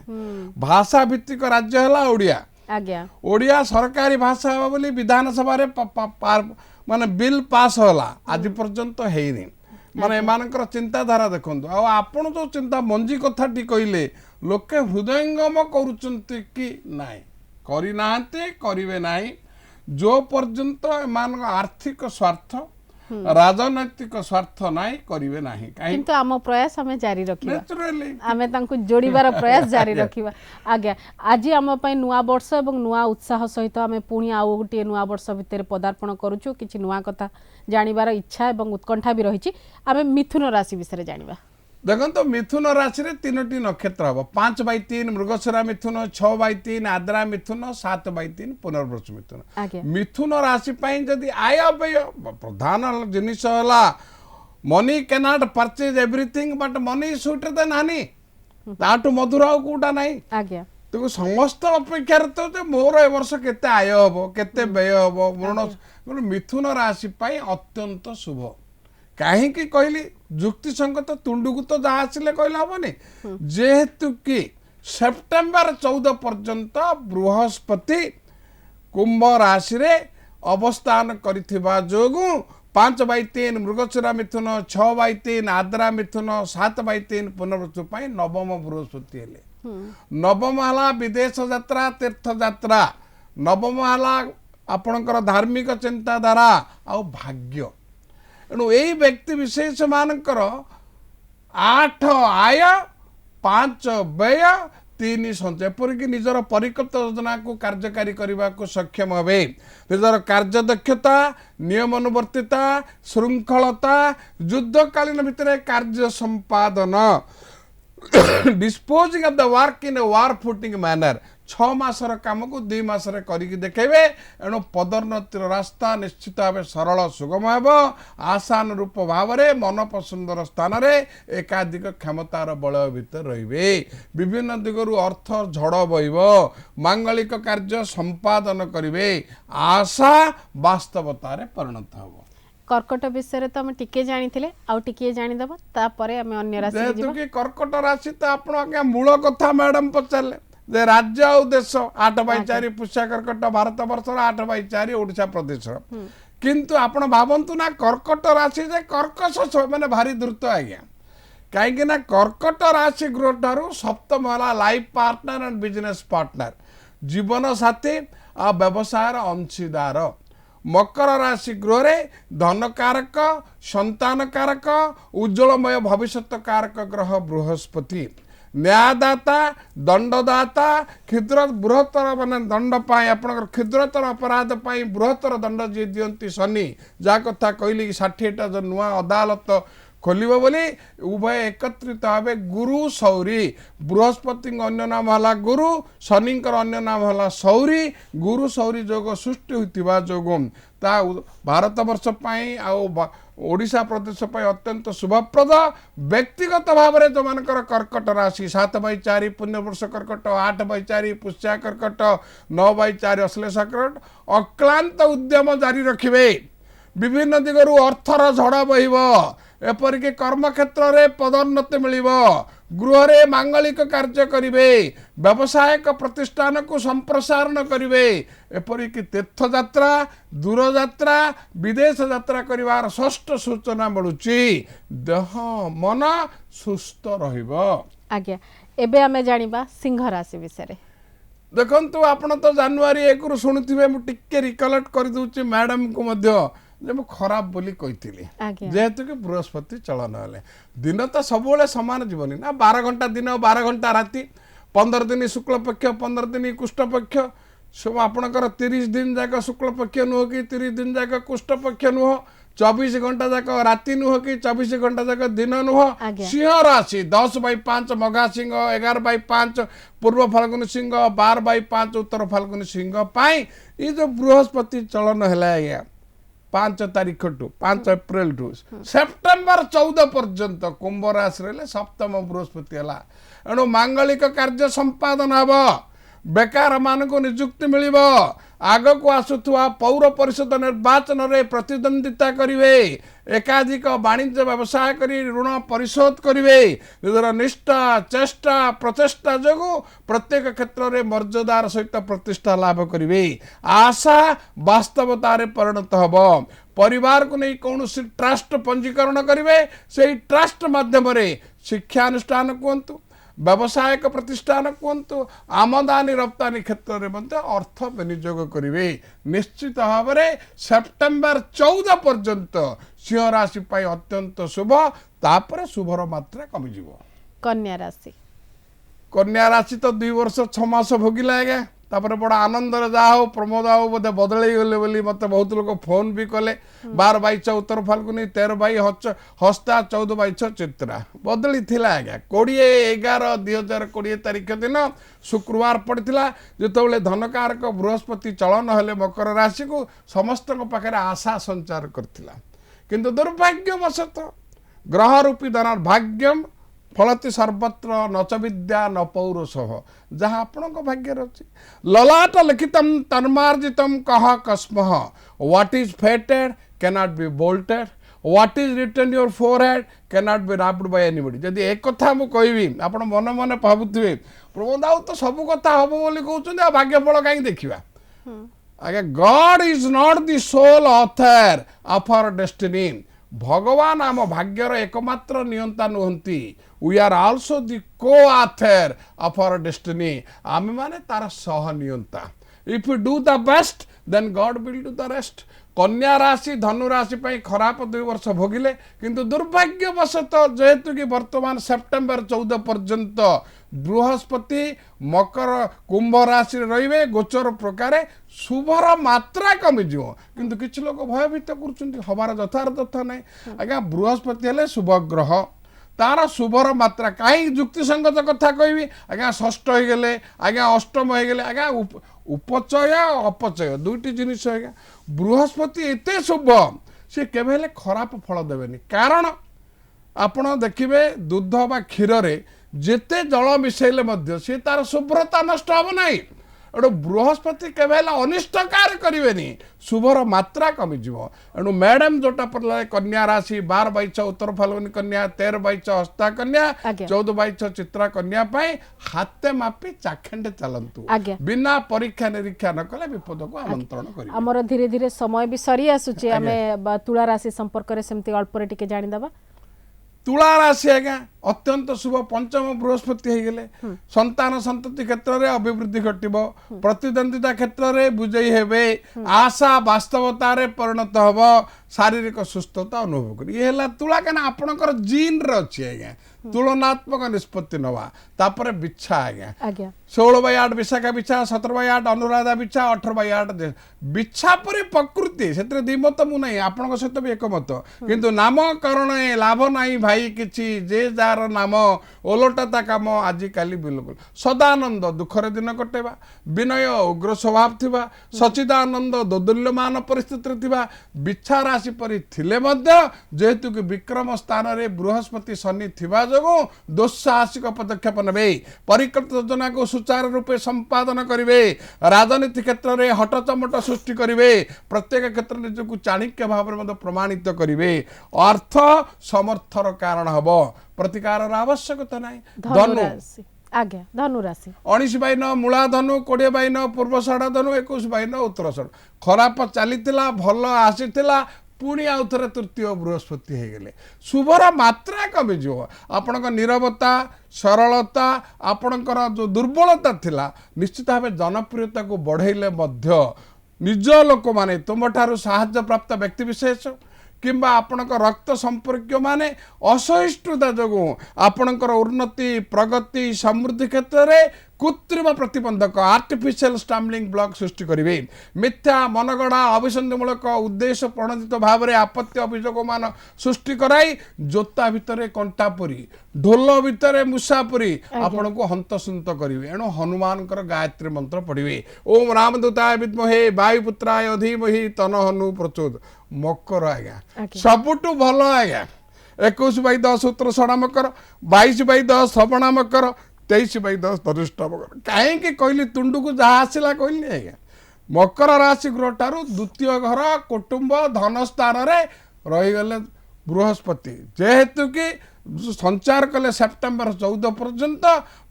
भाषा भित्तिक राज्य है ओडिया ओडिया सरकारी भाषा है बोली विधानसभा माने बिल पास होला आज पर्यंत हेनी माने एमानकर चिंताधारा देखंतु आ आपण जो चिंता मंजी कथाटी कहले लोके हृदयंगम करूचंती कि नाई करी नाहंते करिवे नाई जो पर्यंत एमान आर्थिक स्वार्थ राजनैतिक स्वार्थ नाई करिवे नाही किंतु आम प्रयास हमें जारी रखिबा नेचुरली आमे तांको जोड़ीबार प्रयास जारी रखिबा आज्ञा आज आम पई नुआ वर्ष एवं नुआ उत्साह सहित आमे पुणी आउ गोटे नुआ वर्ष भितर पदार्पण करूछु किछि नुआ कथा जानिबार इच्छा एवं उत्कंठा भी रहिछि आमे मिथुन राशि विषय जानिबा देखो मिथुन राशि रे 3टी नक्षत्र हम 5/3 मृगशिरा मिथुन 6/3 आद्रा मिथुन 7/3 पुनर्वसु मिथुन मिथुन राशि जदि आय व्यय प्रधान जिनिस होला money cannot purchase everything but money sweeter than honey ताटू मधुर आ कोटा नाही आज्ञा तो समस्त अपेक्षा तो मोर ए वर्ष केते आय हबो केते व्यय हबो मोर मिथुन राशि अत्यंत शुभ कहीं कहली जुक्ति संगत तुंडू तो जहाँ आसिले कहले हेनी जेहेतु कि सेप्टेम्बर 14 पर्यंत बृहस्पति कुंभ राशि रे अवस्थान करिथिबा जोगु 5/3 मृगशिरा मिथुन 6/3 आद्रा मिथुन 7/3 पुनर्वसु नवम बृहस्पति हेले नवम हला विदेश यात्रा तीर्थ यात्रा नवम हला आपणकर धार्मिक चिंताधारा आ भाग्य एणु यही व्यक्ति विशेष मानकर 8 आय 5 व्यय 3 ସଞ୍ଚୟ ଏପରିକି ନିଜର ପରିକଳ୍ପିତ ଯୋଜନାକୁ କାର୍ଯ୍ୟକାରୀ କରିବାକୁ ସକ୍ଷମ ହେବେ। ନିଜର କାର୍ଯ୍ୟଦକ୍ଷତା, ନିୟମାନୁବର୍ତ୍ତିତା, ଶୃଙ୍ଖଳତା, ଯୁଦ୍ଧକାଳୀନ ଭିତରେ କାର୍ଯ୍ୟ ସମ୍ପାଦନ, disposing of the work in a war footing manner, 6 ମାସର କାମକୁ 2 ମାସରେ କରିକି ଦେଖେଇବେ। ଏଣୁ ପଦୋନ୍ନତିର ରାସ୍ତା ନିଶ୍ଚିତ ଭାବେ ସରଳ ସୁଗମ ହେବ। ଆଶାନୁରୂପ ଭାବରେ ମନପସନ୍ଦର ସ୍ଥାନରେ ଏକାଧିକ କ୍ଷମତାର ବଳୟ ଭିତରେ ରହିବେ। ବିଭିନ୍ନ ଦିଗରୁ ଅର୍ଥ ଝଡ଼ ବହିବ। ମାଙ୍ଗଳିକ କାର୍ଯ୍ୟ ସମ୍ପାଦନ କରିବେ। ଆଶା ବାସ୍ତବତାରେ ପରିଣତ ହେବ। कर्कट विषय तो हम टिके जानिथिले आउ टिके जानिदब तापरे हम अन्य राशि के जेहेतु जीवा। कि कर्कट राशि तो आपण आज्ञा मूल कथा मैडम पचारे जे राज्य और देश 8/4 पुष्या कर्कट भारत वर्ष 8/4 ओडिशा प्रदेश किंतु आपण भावंतु ना कर्कट राशि जे कर्कश माने भारी द्रुत आज्ञा कहीं ना कर्कट राशि गृह ठारू सप्तम है life partner and business partner जीवन साथी आ व्यवसाय अंशीदार। मकर राशि गृह धन कारक संतान कारक उज्जवलमय भविष्य कारक ग्रह बृहस्पति न्यायदाता दंडदाता क्षुद्र बृहत्तर मान दंड क्षुद्रतर अपराध बृहत्तर दंड जी दियंती शनि जहाँ कथा कहली 60टा जो नुआ अदालत खोलिबो बोली उभय एकत्रित भावे गुरु सौरी बृहस्पति अन्य नाम है गुरु शनि अन्य नाम है सौरी गुरु सौरी जोग सृष्टि होता जोग ता भारत वर्ष ओडिशा प्रदेश अत्यंत शुभप्रद। व्यक्तिगत भाव में जो मानकर कर्कट राशि 7/4 पुण्यवर्ष कर्कट 8/4 पुष्या कर्कट 9/4 अश्लेषा कर्कट अक्लांत उद्यम जारी रखिबे। विभिन्न दिगरु अर्थर झड़ बहिब एपरिक कर्म क्षेत्र में पदोन्नति मिल गृह रे मांगलिक कार्य करिवे व्यावसायिक प्रतिष्ठान को संप्रसारण करिवे एपरिक तीर्थ यात्रा दूर यात्रा विदेश यात्रा करिवार षष्ठ सूचना मिलुची देह मन सुस्थ रहिबो। आज्ञा एबे हमें जानिबा सिंह राशि विषय देखंतु आपण तो जनवरी 1 रु सुनिथिबे मु टिके रिकलेक्ट कर दूची मैडम को मध्य जे मु खराब बोली कहिथिली जेहेतु कि बृहस्पति चलन हेले दिन तो सबुले समान जीवनी ना 12 घंटा दिन 12 घंटा राति 15 दिन शुक्ल पक्ष 15 दिन कुष्ठ पक्ष सब आपणकर 30 दिन जाक शुक्ल पक्ष नुह कि 30 दिन जाक कुष्ठ पक्ष नुह 24 घंटा जाक राति नुह कि 24 घंटा जाक दिन नुह। सिंह राशि 10/5 मघा सिंह 11/5 पूर्व फाल्गुनी सिंह 12/5 उत्तर फाल्गुनी सिंह पाई ये जो बृहस्पति चलन है 5 तारीख टू 5 एप्रिल टू सेप्टेम्बर 14 पर्यंत कुंभ राशि रे सप्तम बृहस्पति है एणु मांगलिक कार्य संपादन हम बेकार मान को निजुक्ति मिल आग को आसुवा पौर परिषद निर्वाचन रे प्रतिद्वंदिता करिवे एकाधिक वाणिज्य व्यवसाय करी ऋण परिशोध करिवे निजर निष्ठा चेष्टा प्रचेष्टा जोगु प्रत्येक क्षेत्र में मर्यादार सहित प्रतिष्ठा लाभ करिवे आशा वास्तवतार परिणत हब। परिवार को नहीं कौन ट्रस्ट पंजीकरण करिवे से ट्रस्ट माध्यम शिक्षानुष्ठान कहतु व्यावसायिक प्रतिष्ठान कहतु आमदानी रप्तानी क्षेत्र में अर्थ विनियोग करेंगे। निश्चित भाव में सेप्टेम्बर 14 पर्यंत सिंह राशि अत्यंत शुभ तापर शुभर मात्रा कमिज। कन्या राशि कन्या राशि तो 2 वर्ष 6 मास भोगिला आज्ञा तापर बड़ा आनंद जा हो प्रमोद बाबू बोधे बदल गले बोली मत बहुत लोग फोन भी कले 12/6 उत्तर फाल्गुनी 13/6 हस्ता 14/6 चित्रा बदली थिला आज्ञा 20/11/2020 तारीख दिन शुक्रवार पड़ता जिते धनकारक बृहस्पति चलन हेले मकर राशि को समस्त पाखे आशा संचार करथिला किंतु दुर्भाग्यवशत ग्रह रूपी धन भाग्यम फलति सर्वत्र नच विद्या न पौरुष जहाँ आपण भाग्य अच्छी ललाट लिखितम तन्मार्जितम कह कस्म what is fated cannot be blotted what is written your forehead cannot be rubbed by anybody. जदि एक कथा मु कहबी आपण मन मन भाबुथिबे प्रमोद बाबू तो सब कथा हबो बोली कहउछन आ भाग्यफल काई देखिबा आगे God is not the sole author of our destiny भगवान आम भाग्यर एकमात्र नियंता नुहंती we are also the co author of our destiny आमे माने तार सह नियंता if you do the best then God will do the rest. कन्या राशि धनु राशि खराब 2 वर्ष भोगिले किंतु दुर्भाग्यवशत जेहेतु कि वर्तमान सेप्टेम्बर 14 पर्यंत बृहस्पति मकर कुंभ राशि रे गोचर प्रकार शुभर मात्रा कमिज किंतु किछि लोक भयभीत कर हमार यथार्थ तथ्य ना आज्ञा बृहस्पति हेले शुभ ग्रह तार शुभर मात्रा कहीं युक्तिसंगत कथा कहबी आज्ञा षष्ठ हो गले आज्ञा अष्टम हो गले आज्ञा उपचय अपचय दुईटी जिनिस आज्ञा बृहस्पति एते शुभ सी केवे खराब फल देवेनि कारण आपण देखिए दूध बा क्षीर जेते जल मिसेले सी तार शुभ्रता नष्ट हम ना एणु बृहस्पति केवे अनिष्टकार करेनि शुभर मात्रा कमिज एणु मैडम जोटा पड़े कन्या राशि 12 बाइच उत्तर फाल्गुनी कन्या 13 बाइच हस्ता कन्या 14 बाइच चित्रा कन्या हाथे मापी चाखेंडे चलतु बिना परीक्षा निरीक्षा न कले विपद को आमंत्रण कर हमर धीरे धीरे समय भी सरी आसुचे आमे तुला राशि संपर्क रे सेमती अल्प रे टिके जानि दबा तुला राशि आज्ञा अत्यंत शुभ पंचम बृहस्पति हो गले संतान संतति क्षेत्र में अभिवृद्धि घटब प्रतिद्वंदिता क्षेत्र में बुझे हेबे आशा वास्तवतार परिणत हम शारीरिक सुस्थता अनुभव कर ये तुला क्या आपणकर जीन रे अच्छी आज्ञा तुलनात्मक निष्पत्ति नवा तापर बिछा आज्ञा 16/8 विशाखा बिछा 17/8 अनुराधा बिछा 18/8 बिछा परी प्रकृति से द्विमत मु नहीं आपण सहित भी एकमत किंतु नामकरण लाभ नहीं भाई किछि जे जार नाम ओलटा काम आजिकाली बिल्कुल सदानंद दुखर दिन कटेबा विनय उग्र स्वभाव थिबा सचिदानंद दोदुल्यमान परिस्थिति थिबा बिछा राशि परी थिले मध्य जेहेतु कि विक्रम स्थान रे बृहस्पति शनि थिबा जगो दुस्साहसिक पदक्षेप नेबे परिकल्पित योजना को सुचारू रूपे संपादन करिवे राजनीति क्षेत्र में हटचमट सृष्टि करिवे प्रत्येक क्षेत्र निजको चाणक्य भाव में प्रमाणित करिवे अर्थ समर्थर कारण हबो प्रतिकार आवश्यकता नहीं धनु आज्ञा धनु राशि 19 बाइन मूला धनु 20 बाइन पूर्वषाढ़ धनु 21 बाइन उत्तरषाढ़ खराब चलीथिला भल आसीथिला पुणी आउ थे तृतीय बृहस्पति हो गले शुभर मात्रा कमिज आपण नीरवता सरलता आपणकर जो दुर्बलता थिला निश्चित भाव जनप्रियता को बढ़ेले मध्य निज लोक माने तुम ठारू साहाय्य प्राप्त व्यक्ति विशेष किंबा आपणक रक्त संपर्क माने असहिष्णुता जो आपणकर उन्नति प्रगति समृद्धि क्षेत्र में कृत्रिम प्रतिबंधक आर्टिफिशियल स्टम्बलिंग ब्लॉक सृष्टि करेंगे मिथ्या मनगढ़ा अभिसंधिमूलक उद्देश्य प्रणोदित भाव में आपत्ति अभियोग मान सृष्टि कराई जोता भितर कंटा परी ढोल भितर मूषा परी आपण को हंतसंत करेंगे एणु हनुमान गायत्री मंत्र पढ़े ओम रामदूताय विद्महे वायुपुत्राय धीमहि तन हनु प्रचोद मकर आज्ञा सबुठु भल आज्ञा 21/10 उत्तरषाढ़ मकर 22/10 श्रवण मकर 23/10 धनिष्ठा मकर कहीं कहली तुंडू को जहाँ आसला कहली आज्ञा मकर राशि गृह ठारू द्वितीय घर कुटुंब धन स्थान रहीगले बृहस्पति जेहेतु कि संचार कले सेप्टेम्बर 14 पर्यंत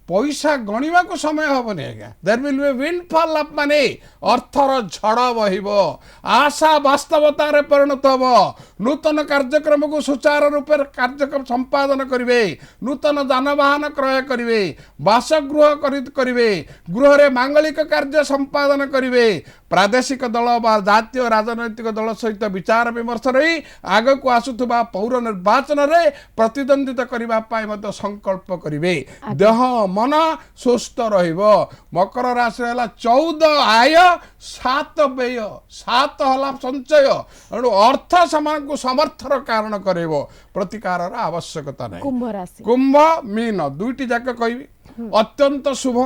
पैसा गणिबा को समय हेनी आज्ञा there will be windfall of money अर्थर झड़ बहिब आशा वास्तवतार परिणत हम नूतन कार्यक्रम को सुचारू रूप कार्यक्रम संपादन करेंगे नूतन जानवाहन क्रय करेंगे बासगृह करेंगे गृह रे मांगलिक कार्य संपादन करेंगे प्रादेशिक दल बा जातीय राजनैतिक दल सहित विचार विमर्श रही आग को आसुवा पौर निर्वाचन में प्रतिद्वंदिता करने संकल्प करेंगे देह मन सुस्थ रहिबो मकर राशि है 14 आय 7 व्यय 7 हला संचय एणु अर्थ समान को समर्थर कारण करेबो प्रतिकार आवश्यकता नहीं कुंभ राशि कुंभ मीन दुईटी जाक कहबी अत्यंत शुभ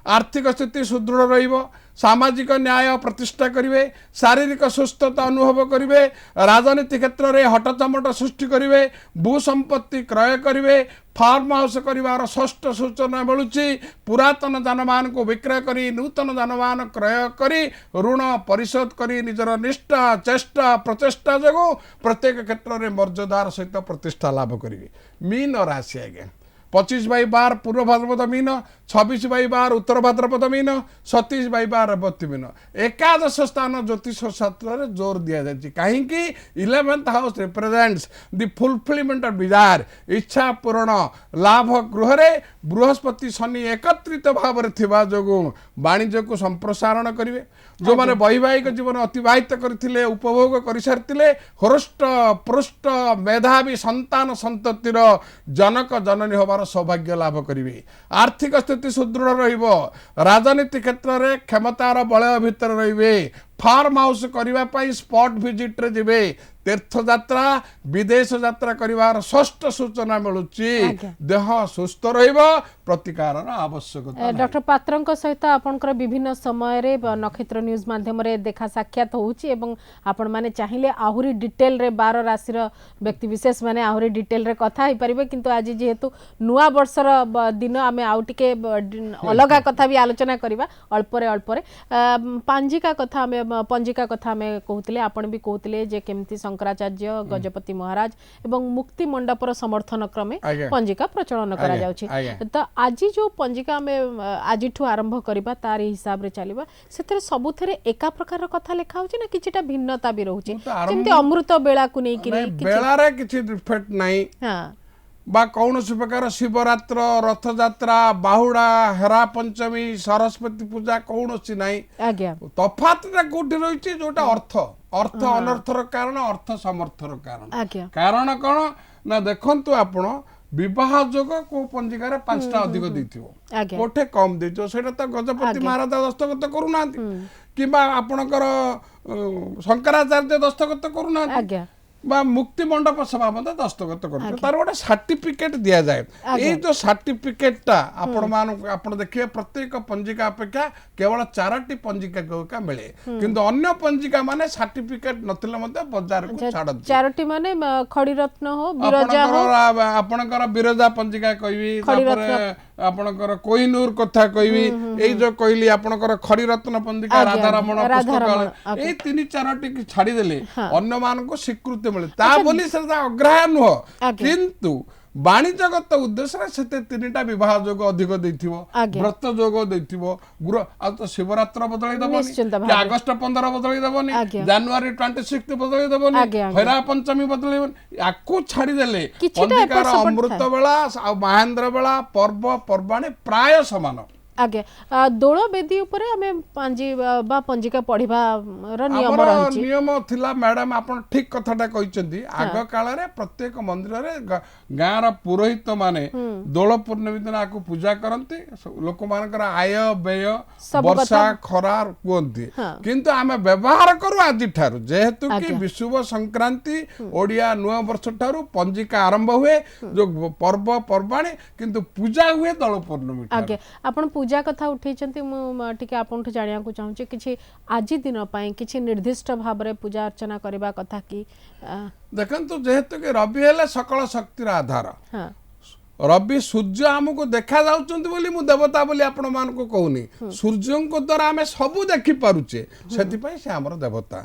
आर्थिक स्थिति सुदृढ़ रहिबो सामाजिक न्याय प्रतिष्ठा करेंगे शारीरिक सुस्थता अनुभव करेंगे राजनीति क्षेत्र में हटचमट सृष्टि करेंगे भूसंपत्ति क्रय करेंगे फार्म हाउस कर षष्ठ सूचना मिलूँ पुरातन जानवाहन को विक्रय करी नूतन जानवाहन क्रय करी ऋण परिशोध करी निजर निष्ठा चेष्टा प्रचेष्टा जो प्रत्येक क्षेत्र में मर्यादार सहित प्रतिष्ठा लाभ करेंगे मीन राशि आज्ञा 25/12 पूर्व भाद्रपद मीन 26/12 उत्तर भाद्रपद मीन 27/12 रेवती मीन एकादश स्थान ज्योतिष शास्त्र जोर दिया जाए कहीं 11th house represents the fulfilment of desire इच्छा पूर्ण लाभ गृह रे बृहस्पति शनि एकत्रित भाव में थिबा जो वाणिज्य को संप्रसारण करेंगे जो माने वैवाहिक जीवन अतिवाहित करथिले उपभोग करि सारथिले हृष्ट पृष्ठ मेधावी संतान संततिर जनक जननी होबार सौभाग्य लाभ करिवे आर्थिक स्थिति सुदृढ़ रहिबो राजनीति क्षेत्र रे क्षमतार बलय भितर रहिबे फार्म हाउस करबा पई स्पॉट विजिट रे जिवे तीर्थ यात्रा विदेश यात्रा करिवार षष्ठ सूचना मिलुची देह सुस्थ रहिबो प्रतिकार आवश्यकता डॉक्टर पात्रଙ୍କ सहित आपनकर विभिन्न समय रे नक्षत्र न्यूज माध्यम रे देखा साक्षात होउची एवं आपण माने चाहिए आहुरी डिटेल रे 12 राशि रो व्यक्ति विशेष माने आहुरी डिटेल रे कथा ही परिबे किंतु आज जेहेतु नुआ वर्षर दिन आमे आउ टिके अलगा कथा भी आलोचना करिबा अल्परे पांजिका कथा आमे पंजिका कथा आमे कहउतिले आपण भी कहउतिले जे केमती शंकराचार्य गजपति महाराज एवं मुक्ति मंडपर समर्थन क्रमे पंजिका प्रचलन करा जाउची तो आज जो पंजिका में आज आरंभ करबा तार हिसाब रे चलिबा सेतरे सबुथरे एका प्रकार कथा लेखा होची ना किछटा भिन्नता भी रहउची जेमते अमृत बेला को नै कि बेला रे किछि डिफेक्ट नाही हां बा कौनसी प्रकार शिवरात्र रथ यात्रा बाहुड़ा हेरा पंचमी सरस्वती पूजा कौनसी नाही आज्ञा तफातटा कोठी रहिछि जोटा अर्थ अर्थ अनर्थर कारण अर्थ समर्थर कारण आज्ञा कारण कोन ना देखंतु आपण विवाह जोग को पंजिकार 5टा अधिक दैथिबो कोठे कम दैथिबो सेटा त गजपति महाराज दस्तखत करू नांती किबा आपणकर शंकराचार्य दस्तखत करू नांती बा मुक्ति मंडप सभा मते दस्तखत करते तार गोटे सर्टिफिकेट दिया जाए ए जो सर्टिफिकेटटा आपण मान आपण देखिए प्रत्येक पंजिका अपेक्षा केवल 4टी पंजिका का मिले किंतु अन्य पंजिका माने सर्टिफिकेट नथिले मते बाजार को छाड़ 4टी माने खड़ी रत्न हो बिरजा हो आपणकर बिरजा पंजिका कहबी तापर आपणकर कोहिनूर कथा कहबी ए जो कहली आपणकर खड़ी रत्न पंजिका राधा रमण पुस्तकालय ए 3-4टी की छाड़ी देले अन्य मान को स्वीकृति बोली अग्राह्य नुह किंतु वाणिज्यगत उद्देश्य से 3टा विवाह जोग अधिक दैथिबो व्रत जोग दैथिबो गुरु आ तो शिवरात्र बदलै दबनी कि अगस्त 15 बदलै दबनी जनवरी 26 बदलै दबनी हेरा पंचमी बदलैबनी आकु छाड़ी देले पंजिकार अमृत बेला आ महेंद्र बेला पर्व पर्वाणी प्राय समान आगे दोल बेदी ऊपर हमें पंजिका पढ़िबा रो नियम रहिछि नियम थिला मैडम आपण ठीक कथाटा कहिसंती आग काल रे प्रत्येक मंदिर रे गाँ रा पुरोहित माने दोल पूर्णिमा दिन आकु पूजा करंती लोक मानकर आय व्यय वर्षा खरा कुंती किंतु आमे व्यवहार करू आदि ठारू जेहेतु कि विशुभ संक्रांति ओडिया नुआ वर्ष ठारू पंजिका आरंभ हुए जो पर्व पर्वाणी किंतु पूजा हुए दोल पूर्णिमा आगे आपण पूजा कथा उठैछंती मु टिके आपनठु जानिया को चाहूची किछि आजि दिन पई किछि निर्दिष्ट भाव रे पूजा अर्चना करबा कथा की देखंतु जेहेतु कि रवि हेले सकल शक्तिर आधार रवि सूर्य आमको देखा जाउचंती बोली मु देवता बोली आपण मान को कहूनी सूर्य को द्वारा आमे सबु देखि पारुचे सेति पई से हमर देवता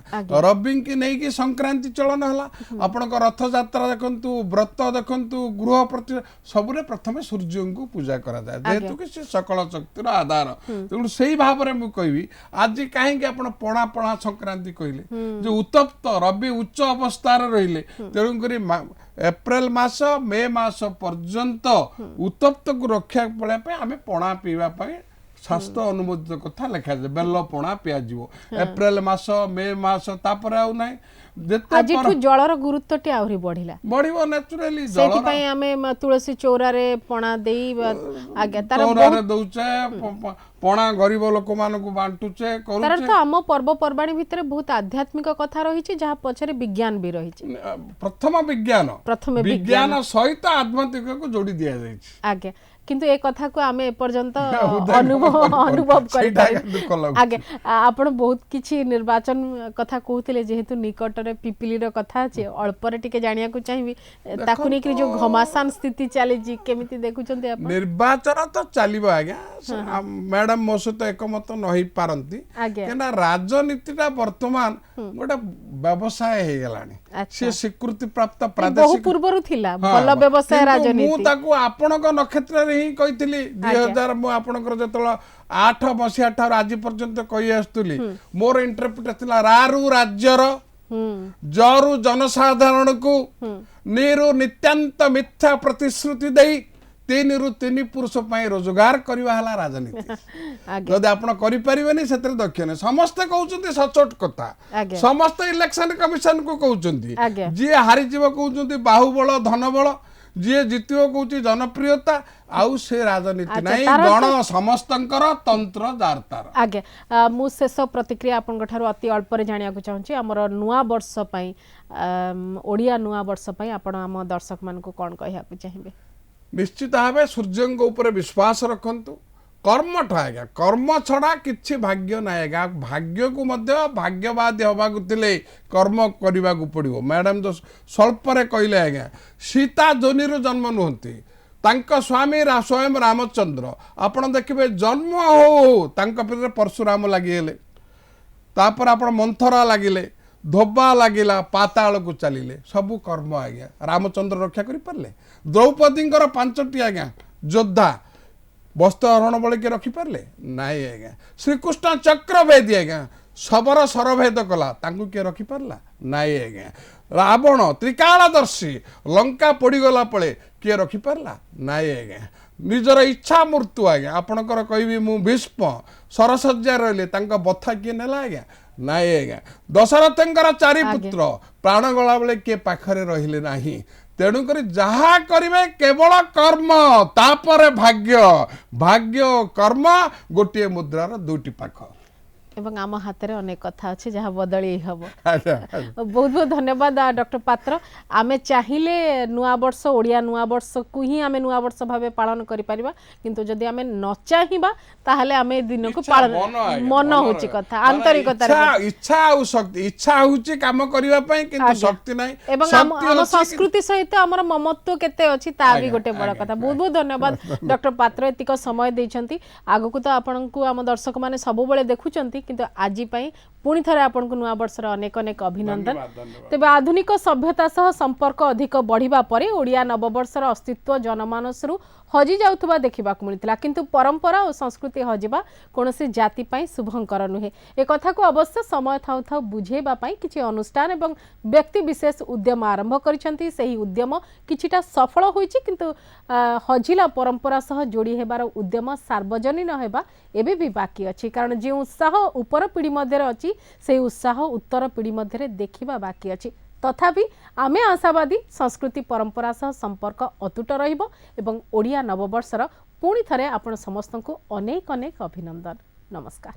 रवि की नहीं कि संक्रांति चलन हला आपण को रथ यात्रा देखंतु व्रत देखंतु गृह प्रति सबरे प्रथमे सूर्य को पूजा करा जाय जेहेतु कि से सकल शक्तिर आधार तेणु सेही भाव रे मु कहबी आज काहे कि आपण पणा पणा संक्रांति कहिले जो उत्तप्त रवि उच्च अवस्था रे रहिले तेणु करी एप्रिल मास मे मास पर्यंत उत्तप्त को रक्षा पड़े आम पणा पीवा शास्त्र अनुमोदित कथा लिखा जाए बेल पणा पिया एप्रिल मास मे मास तापर आउ नाही जलर गुरुत्व टी आहुरी बढ़िला बढ़िबो नेचुरली सेति पई आमे तुलसी चौरा रे पणा देई आगे तार चौरा रे दउचे पणा गरीब लोक मान को बांटुचे करूचे तार तो हम पर्व पर्वाणी भितर बहुत आध्यात्मिक कथा रहिछि जहा पछरे विज्ञान भी रहिछि प्रथम विज्ञान सहित आध्यात्मिक को जोड़ी दिया जाइछि आगे किंतु एक कथा को आमे पर्यंत अनुभव कर आगे आपण बहुत किछि निर्वाचन कथा कहउतिले जेहेतु निकट रे पिपिली रो कथा अछि अल्प रे टिके जानिया को चाहिबी ताकु नै कि जो घमासान स्थिति चले जी केमिति देखुचंती आपण निर्वाचन तो चलिबो आज्ञा मैडम मो सहित एकमत नही पारंती केना राजनीतिटा वर्तमान गोटे व्यवसाय हे गेलानी से स्वीकृति प्राप्त प्रादेशिक बहु पूर्वरु थिला भल व्यवसाय राजनीति मु ताकू आपनक नक्षत्र रे ही कहितली 2000 मु आपनकर जतल 8 मसिया ठार आज पर्यंत कहि आस्तुली मोर इंटरप्रिटेशन थिला रारू राज्यर जरू जनसाधारण को नीरु नित्यांत मिथ्या प्रतिश्रुति देई तीन रु तीन पुरुष ପାଇଁ रोजगार करवा है राजनीति आगे जदि आपण करि परिबेनी सेतिर दक्ष नै समस्त कहउचंती सचोट कथा आगे समस्त इलेक्शन कमिशन को कहउचंती आगे जी हारि जीव कहउचंती बाहुबल धनबल जी जितियो कहउची जनप्रियता आउ से राजनीति अच्छा, नै तार गण समस्तंकर तंत्र दारतार आगे मु शेष प्रतिक्रिया आपन ठारो अति अल्प रे जानिया को चाहूची हमर नुआ वर्ष पई ओडिया नुआ वर्ष पई आपण हम दर्शक मान को कोन कहिया को चाहिबे निश्चित भाव सूर्य ऊपर विश्वास रखंतु कर्म ठाएगा कर्म छड़ा किछि भाग्य नाएगा भाग्य को मध्य भाग्यवादी हवा थिले कर्म करने को पड़ो मैडम जो स्वल्परे कहले आज्ञा सीता जोनिर जन्म नुहति तांका स्वामी स्वयं रामचंद्र आपण देखिए जन्म हो तांका पितरे परशुराम लगिले तापर आपण मंथरा लगिले धोबा लगिला पाताल को चलिले सबू कर्म आज्ञा रामचंद्र रक्षा करि पारले द्रौपदी 5टी आज्ञा योद्धा वस्त्र हरण बल किए रखिपारे नाई आज्ञा श्रीकृष्ण चक्रभेदी आज्ञा शबर सरभेद कला तांकु किए रखिपारला नाई आज्ञा रावण त्रिकालदर्शी लंका पोड़ीगला पले किए रखिपारला नाई आज्ञा निजर इच्छा मृत्यु आज्ञा आपणकर कहबी मु भीष्म सरसज्जा रहिले तांका बथा किए नेला आज्ञा नाई आज्ञा दशरथंकर 4 पुत्र प्राण गला बेले किए पाखरे रहिले नाही तेणुक जहा करेंगे केवल कर्म तापर भाग्य भाग्य कर्म गोटे मुद्रार दुटी पाख एवं आम हाथ में अनेक कथा अच्छे जहाँ बदली हम अच्छा बहुत बहुत धन्यवाद डॉक्टर पात्र आमे चाहिए नुआ वर्ष ओडिया नुआ वर्ष को ही आमे नुआ वर्ष भाव पालन करिपरिबा किंतु जदि आमे न चाहिबा ताहले आमे दिन को पालन मन होची कथा आंतरिकता इच्छा आ शक्ति इच्छा होची काम करिवा पई किंतु शक्ति नाही एवं हम संस्कृति सहित हमर ममत्व केते अछि ता भी गोटे बड़ कथा बहुत बहुत धन्यवाद डॉक्टर पात्र एतिक समय दैछंती आगु को तो आपन को हम दर्शक माने सब बेले देखुचंती किंतु आज पुणी थे आपन को नुआ वर्षर अनेक अनेक अभिनंदन तेबे आधुनिक सभ्यता सह संपर्क अधिक बढ़िबा परे ओडिया नववर्षर अस्तित्व जनमानसरु हजि जाउथबा देखिबा मिलता किंतु परंपरा और संस्कृति हजिबा कोनोसी जाति पई शुभंकर नुहे ए कथा को अवश्य समय थाउ थाउ बुझेबा पई किछि अनुष्ठान एवं व्यक्ति विशेष उद्यम आरंभ करिसंती सेही उद्यम किछिटा सफल होईछि किंतु हजिला परंपरा सह जोड़ी हेबार उद्यम सार्वजनीन हेबा एबे भी बाकी अछि कारण जे उत्साह ऊपर पीढ़ी मध्य अछि से उत्साह उत्तर पीढ़ी मध्य देखिबा बाकी अछि तथापि आमे आशावादी संस्कृति परंपरा सह संपर्क अतुट रहिबो एवं ओडिया नववर्षर पुणी थरे आपण समस्तंकु अनेक अनेक अभिनंदन नमस्कार।